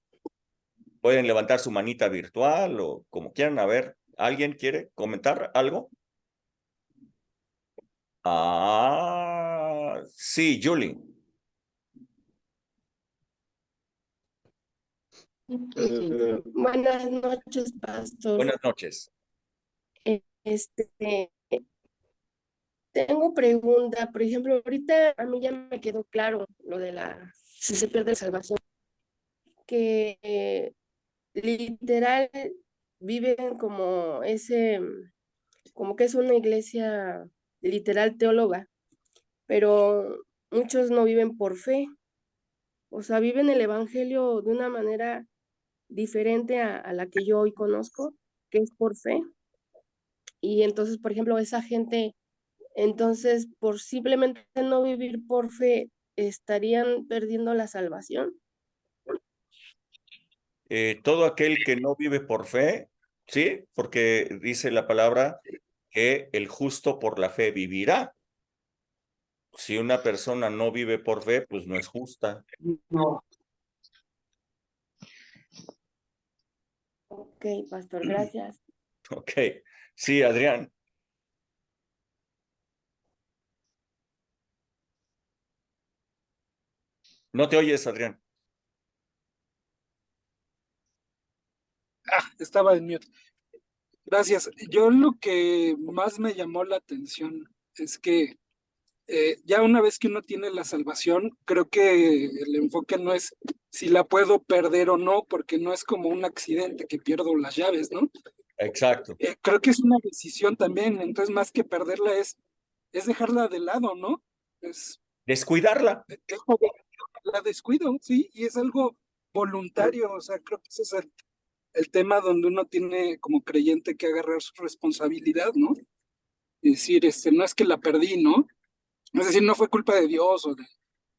Pueden levantar su manita virtual o como quieran. A ver, ¿alguien quiere comentar algo? Ah, sí, Julie. Buenas noches, pastor. Buenas noches. Este, tengo pregunta, por ejemplo, ahorita a mí ya me quedó claro lo de si se pierde la salvación, que literal viven como como que es una iglesia literal teóloga, pero muchos no viven por fe, o sea, viven el evangelio de una manera diferente a la que yo hoy conozco, que es por fe. Y entonces, por ejemplo, esa gente, entonces, por simplemente no vivir por fe, estarían perdiendo la salvación. Todo aquel que no vive por fe, ¿sí? Porque dice la palabra que el justo por la fe vivirá. Si una persona no vive por fe, pues no es justa. No. Ok, pastor, gracias. Ok. Sí, Adrián. No te oyes, Adrián. Estaba en mute. Gracias. Yo lo que más me llamó la atención es que ya una vez que uno tiene la salvación, creo que el enfoque no es si la puedo perder o no, porque no es como un accidente que pierdo las llaves, ¿no? Exacto. Creo que es una decisión también, entonces más que perderla es dejarla de lado, ¿no? Descuidarla. La descuido, sí, y es algo voluntario, o sea, creo que ese es el tema donde uno tiene como creyente que agarrar su responsabilidad, ¿no? Y decir, no es que la perdí, ¿no? Es decir, no fue culpa de Dios o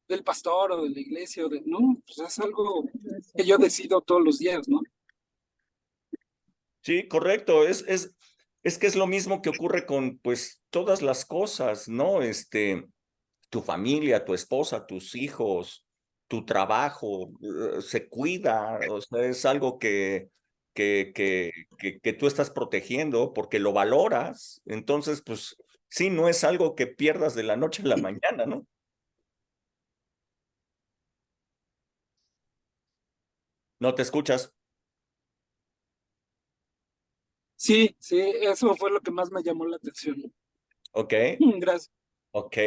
del pastor o de la iglesia, no, pues es algo que yo decido todos los días, ¿no? Sí, correcto. Es que es lo mismo que ocurre con, pues, todas las cosas, ¿no? Tu familia, tu esposa, tus hijos, tu trabajo, se cuida, o sea, es algo que tú estás protegiendo porque lo valoras. Entonces, pues, sí, no es algo que pierdas de la noche a la mañana, ¿no? No te escuchas. Sí, sí, eso fue lo que más me llamó la atención. Ok, Gracias. ok.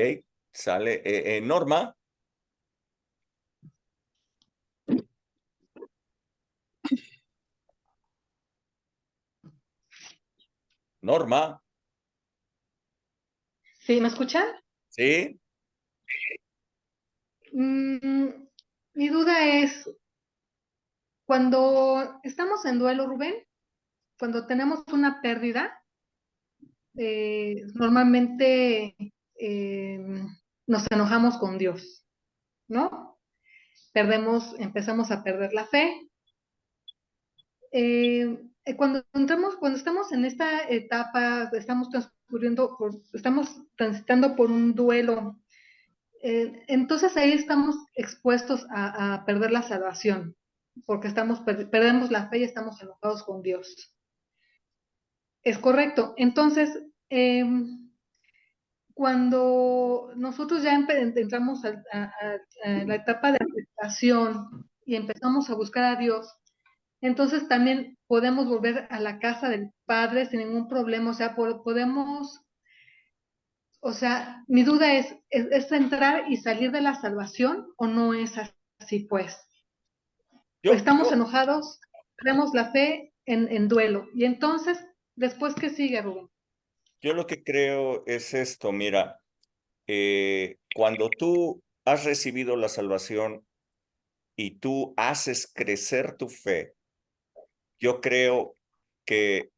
Sale. Norma. Norma. ¿Sí? ¿Me escuchan? Sí. Mi duda es, cuando estamos en duelo, Rubén, cuando tenemos una pérdida, normalmente nos enojamos con Dios, ¿no? Empezamos a perder la fe. Cuando estamos en esta etapa, estamos transitando por un duelo, entonces ahí estamos expuestos a perder la salvación, porque perdemos la fe y estamos enojados con Dios. Es correcto. Entonces, cuando nosotros ya entramos a la etapa de aceptación y empezamos a buscar a Dios, entonces también podemos volver a la casa del Padre sin ningún problema. O sea, mi duda ¿es entrar y salir de la salvación o no es así, pues? Estamos enojados, perdemos la fe en duelo. Y entonces, ¿después qué sigue, Rubén? Yo lo que creo es esto, mira, cuando tú has recibido la salvación y tú haces crecer tu fe, yo creo que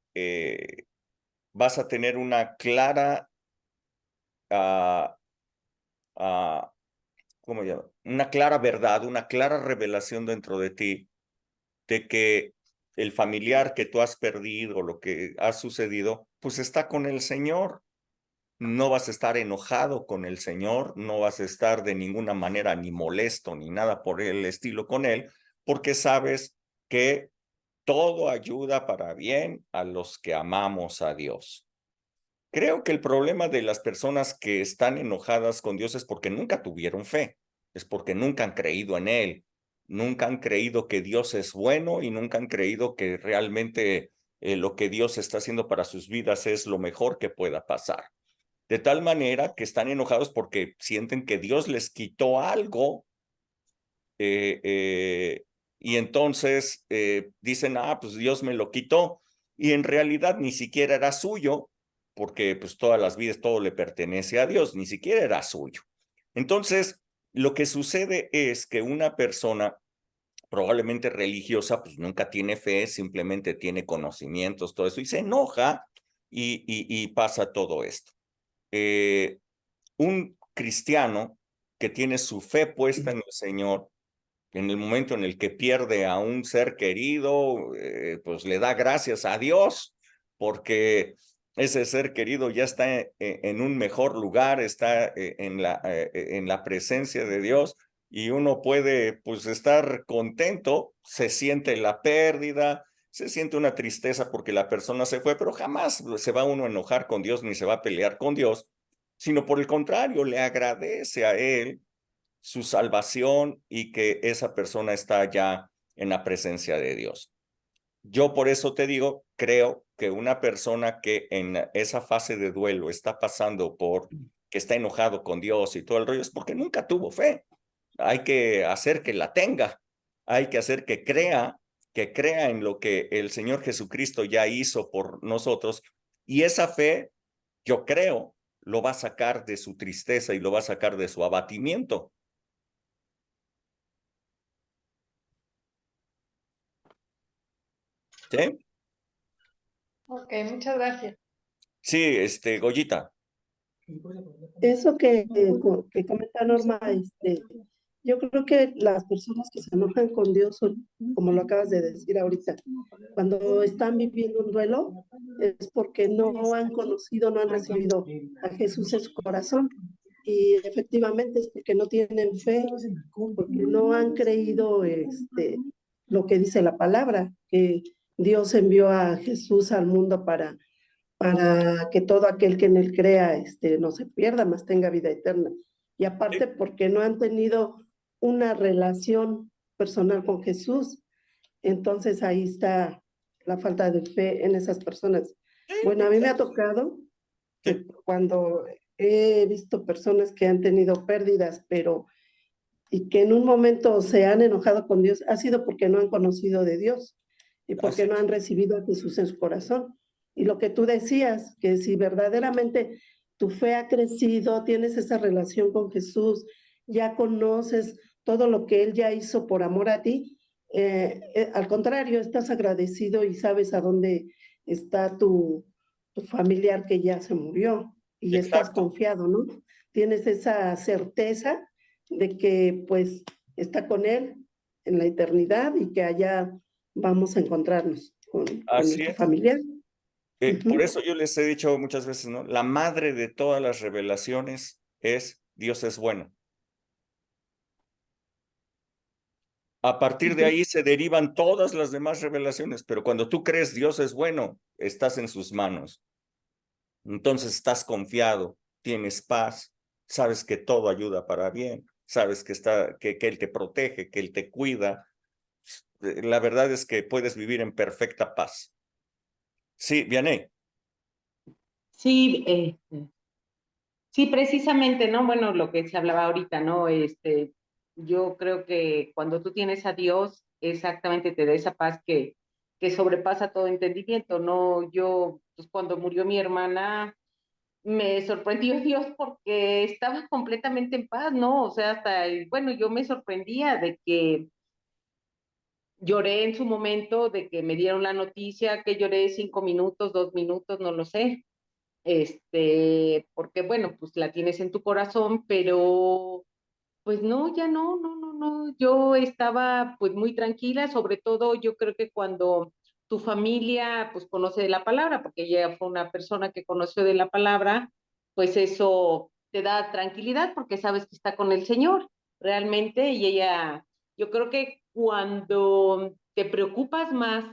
vas a tener una clara, ¿cómo se llama? Una clara verdad, una clara revelación dentro de ti de que el familiar que tú has perdido, lo que ha sucedido, pues está con el Señor. No vas a estar enojado con el Señor, no vas a estar de ninguna manera ni molesto ni nada por el estilo con Él, porque sabes que todo ayuda para bien a los que amamos a Dios. Creo que el problema de las personas que están enojadas con Dios es porque nunca tuvieron fe, es porque nunca han creído en Él, nunca han creído que Dios es bueno y nunca han creído que realmente lo que Dios está haciendo para sus vidas es lo mejor que pueda pasar. De tal manera que están enojados porque sienten que Dios les quitó algo y entonces dicen, pues Dios me lo quitó y en realidad ni siquiera era suyo porque pues todas las vidas todo le pertenece a Dios, ni siquiera era suyo. Entonces, lo que sucede es que una persona probablemente religiosa pues nunca tiene fe, simplemente tiene conocimientos, todo eso y se enoja y pasa todo esto. Un cristiano que tiene su fe puesta en el Señor, en el momento en el que pierde a un ser querido, pues le da gracias a Dios, porque ese ser querido ya está en un mejor lugar, está en la presencia de Dios y uno puede pues estar contento, se siente la pérdida, se siente una tristeza porque la persona se fue, pero jamás se va uno a enojar con Dios ni se va a pelear con Dios, sino por el contrario, le agradece a Él su salvación y que esa persona está ya en la presencia de Dios. Yo por eso te digo, creo que una persona que en esa fase de duelo está pasando por que está enojado con Dios y todo el rollo es porque nunca tuvo fe. Hay que hacer que la tenga, hay que hacer que crea en lo que el Señor Jesucristo ya hizo por nosotros y esa fe, yo creo, lo va a sacar de su tristeza y lo va a sacar de su abatimiento. ¿Sí? Ok, muchas gracias. Sí, Goyita. Eso que comenta Norma, yo creo que las personas que se enojan con Dios son, como lo acabas de decir ahorita, cuando están viviendo un duelo, es porque no han conocido, no han recibido a Jesús en su corazón. Y efectivamente es porque no tienen fe, porque no han creído lo que dice la palabra, que Dios envió a Jesús al mundo para que todo aquel que en él crea no se pierda, mas tenga vida eterna. Y aparte porque no han tenido una relación personal con Jesús, entonces ahí está la falta de fe en esas personas. Bueno, a mí me ha tocado que cuando he visto personas que han tenido pérdidas, pero y que en un momento se han enojado con Dios, ha sido porque no han conocido de Dios y porque no han recibido a Jesús en su corazón. Y lo que tú decías, que si verdaderamente tu fe ha crecido, tienes esa relación con Jesús, ya conoces todo lo que Él ya hizo por amor a ti, al contrario, estás agradecido y sabes a dónde está tu familiar que ya se murió y estás confiado, ¿no? Tienes esa certeza de que pues está con Él en la eternidad y que allá vamos a encontrarnos con Así nuestro es. familiar. Por eso yo les he dicho muchas veces, ¿no? La madre de todas las revelaciones es Dios es bueno. A partir de ahí se derivan todas las demás revelaciones, pero cuando tú crees Dios es bueno, estás en sus manos. Entonces estás confiado, tienes paz, sabes que todo ayuda para bien, sabes que Él te protege, que Él te cuida. La verdad es que puedes vivir en perfecta paz. Sí, Vianey. Sí, sí, precisamente, ¿no? Bueno, lo que se hablaba ahorita, ¿no? Yo creo que cuando tú tienes a Dios, exactamente te da esa paz que sobrepasa todo entendimiento, ¿no? Yo, pues cuando murió mi hermana, me sorprendió Dios porque estaba completamente en paz, ¿no? O sea, hasta, bueno, yo me sorprendía de que lloré en su momento, de que me dieron la noticia, que lloré 5 minutos, 2 minutos, no lo sé, porque bueno, pues la tienes en tu corazón, pero pues no, ya no, no, no, no, yo estaba pues muy tranquila, sobre todo yo creo que cuando tu familia pues conoce de la palabra, porque ella fue una persona que conoció de la palabra, pues eso te da tranquilidad porque sabes que está con el Señor realmente y ella, yo creo que cuando te preocupas más,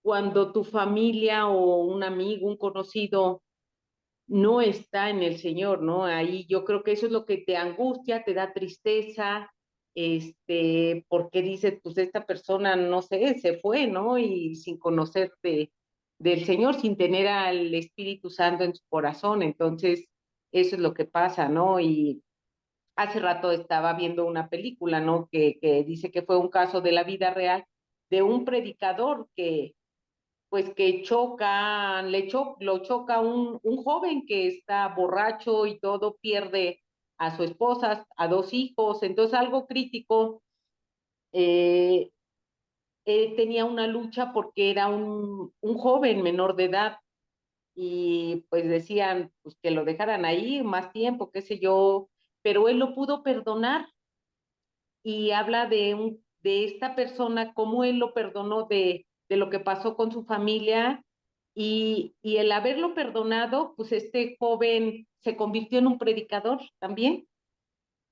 cuando tu familia o un amigo, un conocido no está en el Señor, ¿no? Ahí yo creo que eso es lo que te angustia, te da tristeza, porque dices, pues esta persona, no sé, se fue, ¿no? Y sin conocerte del Señor, sin tener al Espíritu Santo en su corazón, entonces eso es lo que pasa, ¿no? Y hace rato estaba viendo una película, ¿no? Que dice que fue un caso de la vida real de un predicador que pues que lo choca un joven que está borracho y todo, pierde a su esposa, a 2 hijos, entonces algo crítico, eh, tenía una lucha porque era un joven menor de edad y pues decían pues que lo dejaran ahí más tiempo, qué sé yo, pero él lo pudo perdonar y habla de esta persona, cómo él lo perdonó de lo que pasó con su familia y el haberlo perdonado, pues este joven se convirtió en un predicador también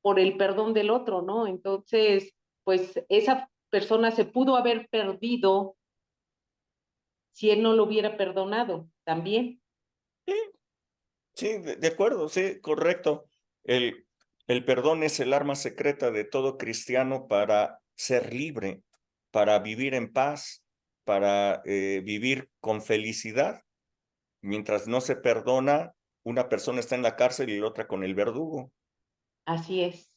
por el perdón del otro, ¿no? Entonces, pues esa persona se pudo haber perdido si él no lo hubiera perdonado también. Sí, de acuerdo, sí, correcto. El perdón es el arma secreta de todo cristiano para ser libre, para vivir en paz, para vivir con felicidad. Mientras no se perdona, una persona está en la cárcel y la otra con el verdugo. Así es.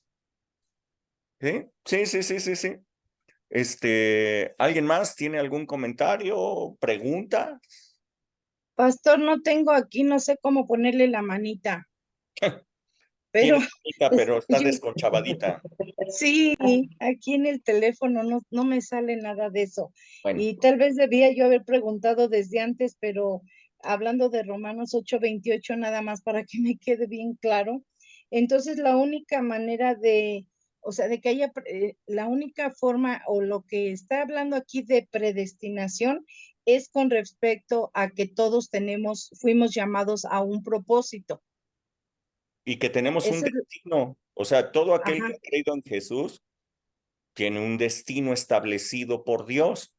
¿Sí? Sí, sí, sí, sí, sí. ¿Alguien más tiene algún comentario, pregunta? Pastor, no tengo aquí, no sé cómo ponerle la manita. Pero, Tiene manita, pero está yo, desconchavadita. sí, aquí en el teléfono no me sale nada de eso. Bueno. Y tal vez debía yo haber preguntado desde antes, pero hablando de Romanos 8:28, nada más para que me quede bien claro. Entonces, la única manera o sea, de que haya, la única forma o lo que está hablando aquí de predestinación es con respecto a que todos fuimos llamados a un propósito. Y que tenemos un Eso es, destino. O sea, todo aquel ajá, que ha creído en Jesús tiene un destino establecido por Dios.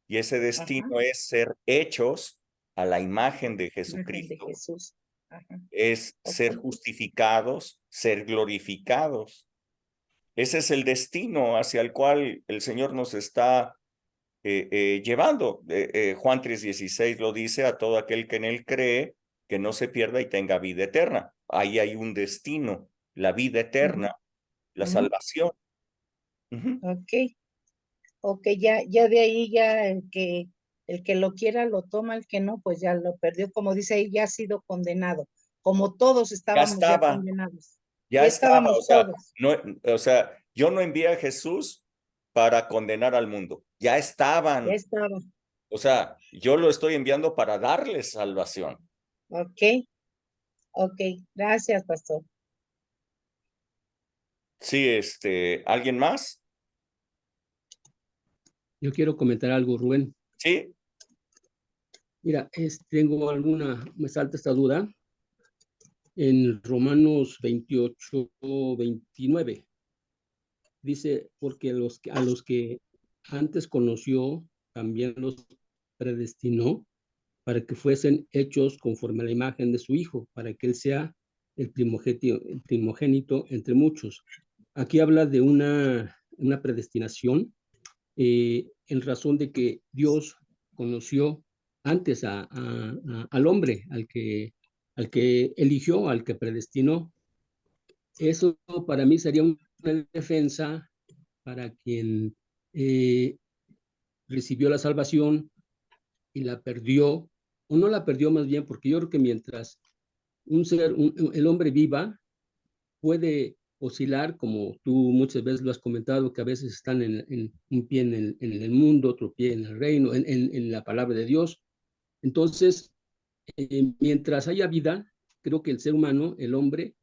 Y ese ajá, destino es ser hechos a la imagen de imagen de Jesucristo. Jesús. Ajá, Es ser ok. justificados, ser glorificados. Ese es el destino hacia el cual el Señor nos está llevando. Juan 3:16 lo dice: a todo aquel que en él cree, que no se pierda y tenga vida eterna. ahí hay un destino, la vida eterna, la salvación. Ok, ya de ahí ya el que lo quiera lo toma, el que no, pues ya lo perdió, como dice ahí, ya ha sido condenado, como todos estábamos ya condenados. Ya estaba, estábamos todos. o sea, yo no envié a Jesús para condenar al mundo, ya estaban. Ya estaba. O sea, yo lo estoy enviando para darles salvación. Ok, gracias, pastor. Sí, ¿alguien más? Yo quiero comentar algo, Rubén. Sí. Mira, tengo me salta esta duda. En Romanos 28, 29, dice, porque a los que antes conoció, también los predestinó para que fuesen hechos conforme a la imagen de su Hijo, para que Él sea el primogénito entre muchos. Aquí habla de una predestinación en razón de que Dios conoció antes al hombre, al que eligió, al que predestinó. Eso para mí sería una defensa para quien recibió la salvación y la perdió, o no la perdió más bien, porque yo creo que mientras el hombre viva, puede oscilar, como tú muchas veces lo has comentado, que a veces están en un pie en el mundo, otro pie en el reino, en la palabra de Dios. Entonces, mientras haya vida, creo que el ser humano, el hombre,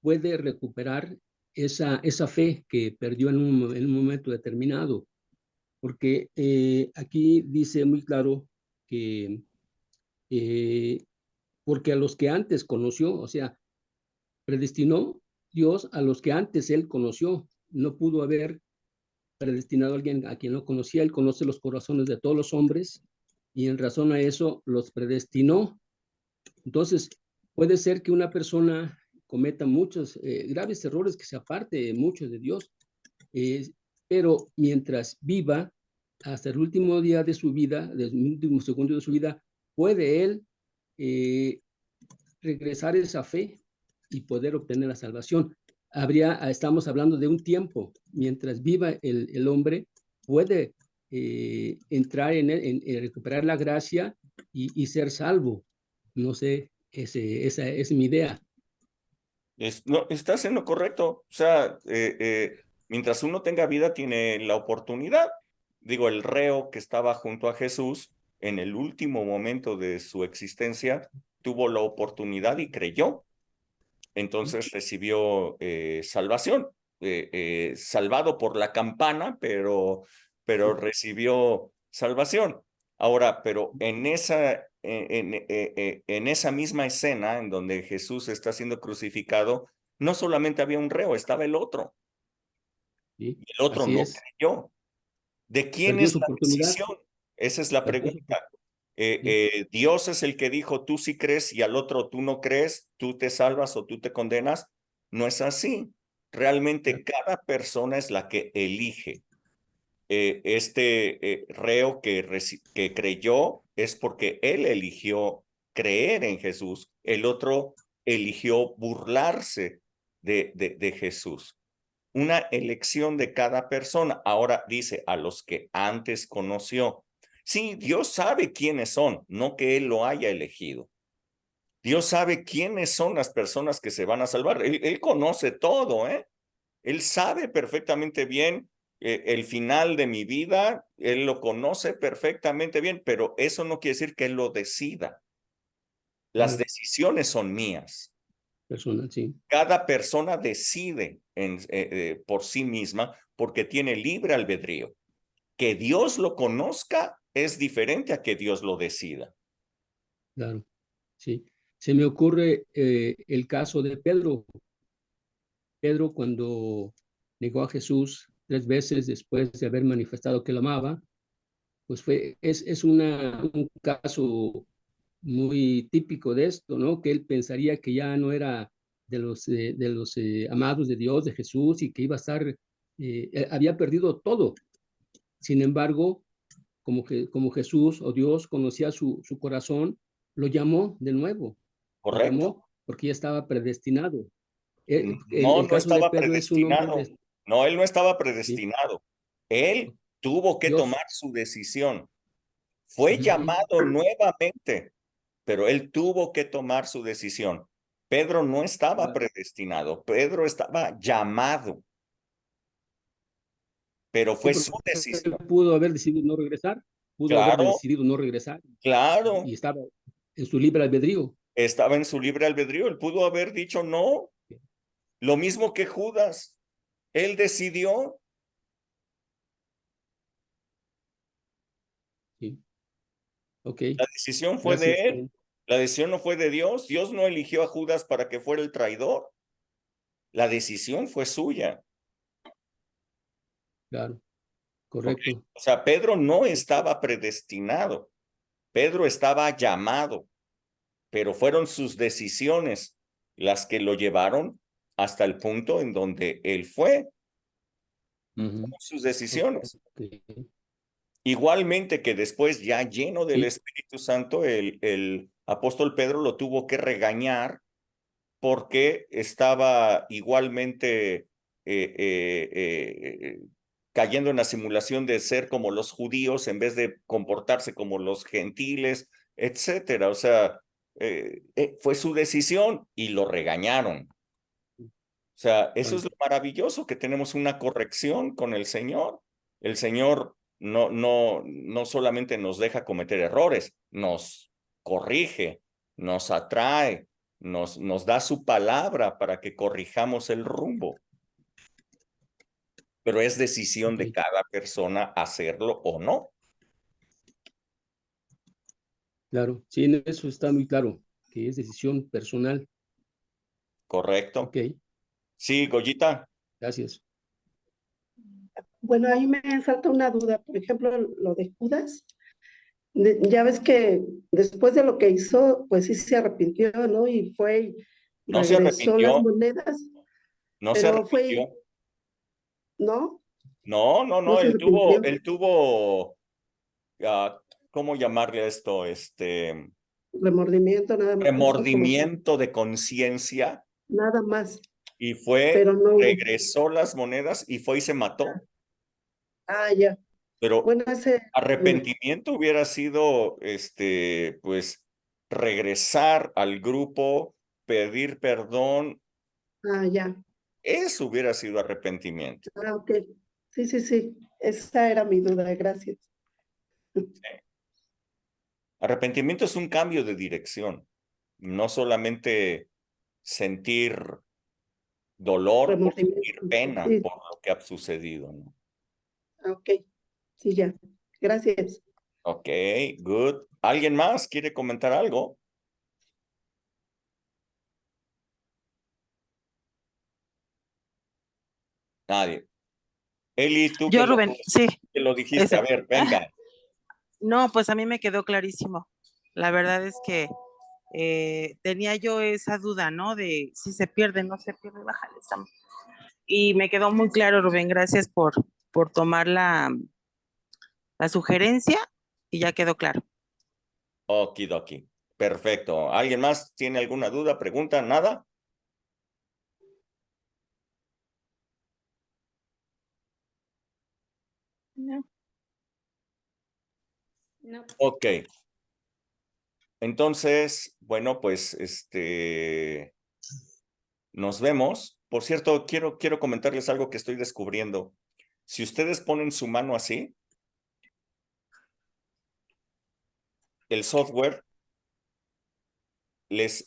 puede recuperar esa fe que perdió en un momento determinado. Porque aquí dice muy claro que porque a los que antes conoció, o sea, predestinó Dios a los que antes Él conoció. No pudo haber predestinado a alguien a quien no conocía. Él conoce los corazones de todos los hombres y en razón a eso los predestinó. Entonces, puede ser que una persona cometa muchos graves errores que se aparte mucho de Dios, pero mientras viva hasta el último día de su vida, del último segundo de su vida, puede él regresar esa fe y poder obtener la salvación. Estamos hablando de un tiempo, mientras viva el hombre, puede entrar en recuperar la gracia y ser salvo. No sé, esa es mi idea. No, estás en lo correcto. O sea, mientras uno tenga vida, tiene la oportunidad. Digo, el reo que estaba junto a Jesús en el último momento de su existencia tuvo la oportunidad y creyó. Entonces recibió salvación, salvado por la campana, pero recibió salvación. Ahora, pero en esa misma escena en donde Jesús está siendo crucificado, no solamente había un reo, estaba el otro. Sí, y el otro no creyó. ¿De quién perdió es su la oportunidad. decisión? Esa es la pregunta. Dios es el que dijo, tú sí crees y al otro tú no crees, tú te salvas o tú te condenas. No es así. Realmente cada persona es la que elige. Reo que creyó es porque él eligió creer en Jesús. El otro eligió burlarse de Jesús. Una elección de cada persona. Ahora dice, a los que antes conoció. Sí, Dios sabe quiénes son, no que Él lo haya elegido. Dios sabe quiénes son las personas que se van a salvar. Él conoce todo, ¿eh? Él sabe perfectamente bien el final de mi vida, Él lo conoce perfectamente bien, pero eso no quiere decir que Él lo decida. Las decisiones son mías. Personal, sí. Cada persona decide por sí misma porque tiene libre albedrío. Que Dios lo conozca es diferente a que Dios lo decida. Claro, sí. Se me ocurre el caso de Pedro. Pedro, cuando negó a Jesús 3 veces después de haber manifestado que lo amaba, pues es un caso muy típico de esto, ¿no? Que él pensaría que ya no era de los amados de Dios, de Jesús, y que iba a estar, había perdido todo. Sin embargo, como Jesús o Dios conocía su corazón, lo llamó de nuevo. Correcto. Lo llamó porque ya estaba predestinado. No, El no caso de estaba Pedro es un hombre predestinado. No, él no estaba ¿sí? predestinado. Él tuvo que Dios. tomar su decisión. Fue Ujú. llamado nuevamente, pero él tuvo que tomar su decisión. Pedro no estaba predestinado, Pedro estaba llamado, pero Sí, fue su porque él decisión. pudo haber decidido no regresar, pudo haber Claro, decidido no regresar claro, y estaba en su libre albedrío. estaba en su libre albedrío. Él pudo haber dicho no, lo mismo que Judas. Él decidió. Sí. Ok, La decisión fue de gracias. él. La decisión no fue de Dios. Dios no eligió a Judas para que fuera el traidor. La decisión fue suya. Claro, ¿Ok? correcto. O sea, Pedro no estaba predestinado. Pedro estaba llamado, pero fueron sus decisiones las que lo llevaron hasta el punto en donde él fue. Ujú. Sus decisiones. Ok. Igualmente que después, ya lleno del Sí. Espíritu Santo, el apóstol Pedro lo tuvo que regañar porque estaba igualmente cayendo en la simulación de ser como los judíos en vez de comportarse como los gentiles, etcétera. O sea, fue su decisión y lo regañaron. O sea, eso es lo maravilloso, que tenemos una corrección con el Señor. El Señor no solamente nos deja cometer errores, nos corrige, nos atrae, nos da su palabra para que corrijamos el rumbo. Pero es decisión de cada persona hacerlo o no. Claro, sí, en eso está muy claro, que es decisión personal. ¿Correcto? Ok, Sí, Goyita. gracias. Bueno, ahí me salta una duda, por ejemplo, lo de Judas. Ya ves que después de lo que hizo, pues sí se arrepintió, ¿no? Y fue y No se regresó las arrepintió, monedas, no se pero fue, arrepintió. ¿no? No, No se arrepintió. él tuvo, ¿cómo llamarle a esto? Remordimiento, nada más. Remordimiento de conciencia Nada más, y fue, pero no. regresó las monedas y fue y se mató. Ah, ya. Pero Bueno, ese. arrepentimiento hubiera sido, pues, regresar al grupo, pedir perdón. Ah, ya. Eso hubiera sido arrepentimiento. Ah, ok. Sí, sí, sí. Esa era mi duda, gracias. Arrepentimiento es un cambio de dirección, no solamente sentir dolor o sentir pena Sí. por lo que ha sucedido, ¿no? Ah, ok. Sí, ya. Gracias. Ok, good. ¿Alguien más quiere comentar algo? Nadie. Eli, tú Yo, Rubén, sí. que lo dijiste, a ver, venga. No, pues a mí me quedó clarísimo. La verdad es que tenía yo esa duda, ¿no? De si se pierde, no se pierde, bájale, Sam. Y me quedó muy claro, Rubén, gracias por tomar la sugerencia y ya quedó claro. Okidoki. Perfecto. ¿Alguien más tiene alguna duda, pregunta, nada? No. No. Ok. Entonces, bueno, pues nos vemos. Por cierto, quiero comentarles algo que estoy descubriendo. Si ustedes ponen su mano así, el software les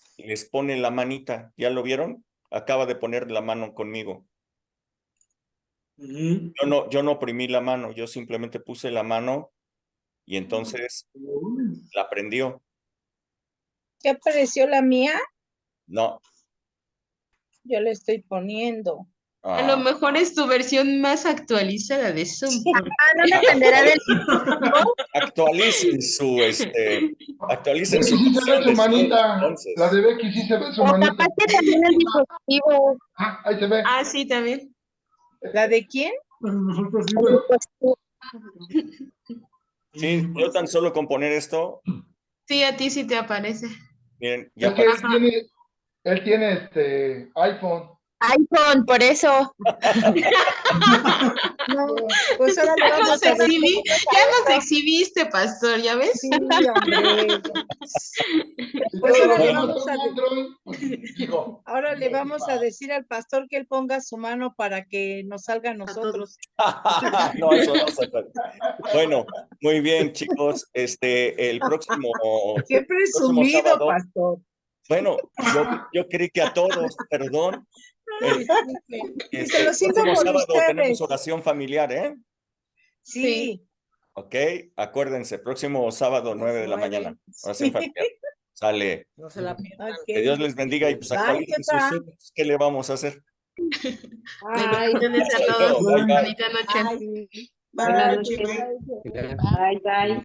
pone la manita. ¿Ya lo vieron? Acaba de poner la mano conmigo. Yo no oprimí la mano, yo simplemente puse la mano y entonces la prendió. ¿Qué apareció la mía? No. Yo le estoy poniendo. A lo mejor es tu versión más actualizada de Zoom. No dependerá del Actualicen su, actualicen Becky su sí se ve su versión de Zoom, manita. entonces. La de Becky sí se ve su O manita. capaz que también el dispositivo. Ah, ahí se ve. Ah, sí, también. ¿La de quién? Sí, yo tan solo con poner esto, Sí, a ti sí te aparece. miren, ya Es que Él tiene iPhone. iPhone, por eso. No, pues ahora le Ya vamos nos a decir. exhibiste, pastor, ¿ya ves? Sí, hombre. Si Pues todos ahora le tenemos vamos un a Android, pues, digo, Ahora le vamos a decir al pastor que él ponga su mano para que nos salga a nosotros. No, eso no se puede. Bueno, muy bien, chicos. El próximo Qué presumido, sábado. pastor. Bueno, yo creí que a todos, perdón. Y se lo siento próximo por sábado ustedes. tenemos oración familiar, ¿eh? Sí. Ok, acuérdense, próximo sábado 9 de la mañana. Oración familiar. Sale. No se la pierdan. Que Dios les bendiga y pues Bye, actualicen sus Pepa. Zooms. ¿Qué le vamos a hacer? Bendiciones a todos. Bye, bye. Bonita noche. Bye. Buenas noches. Bye, bye.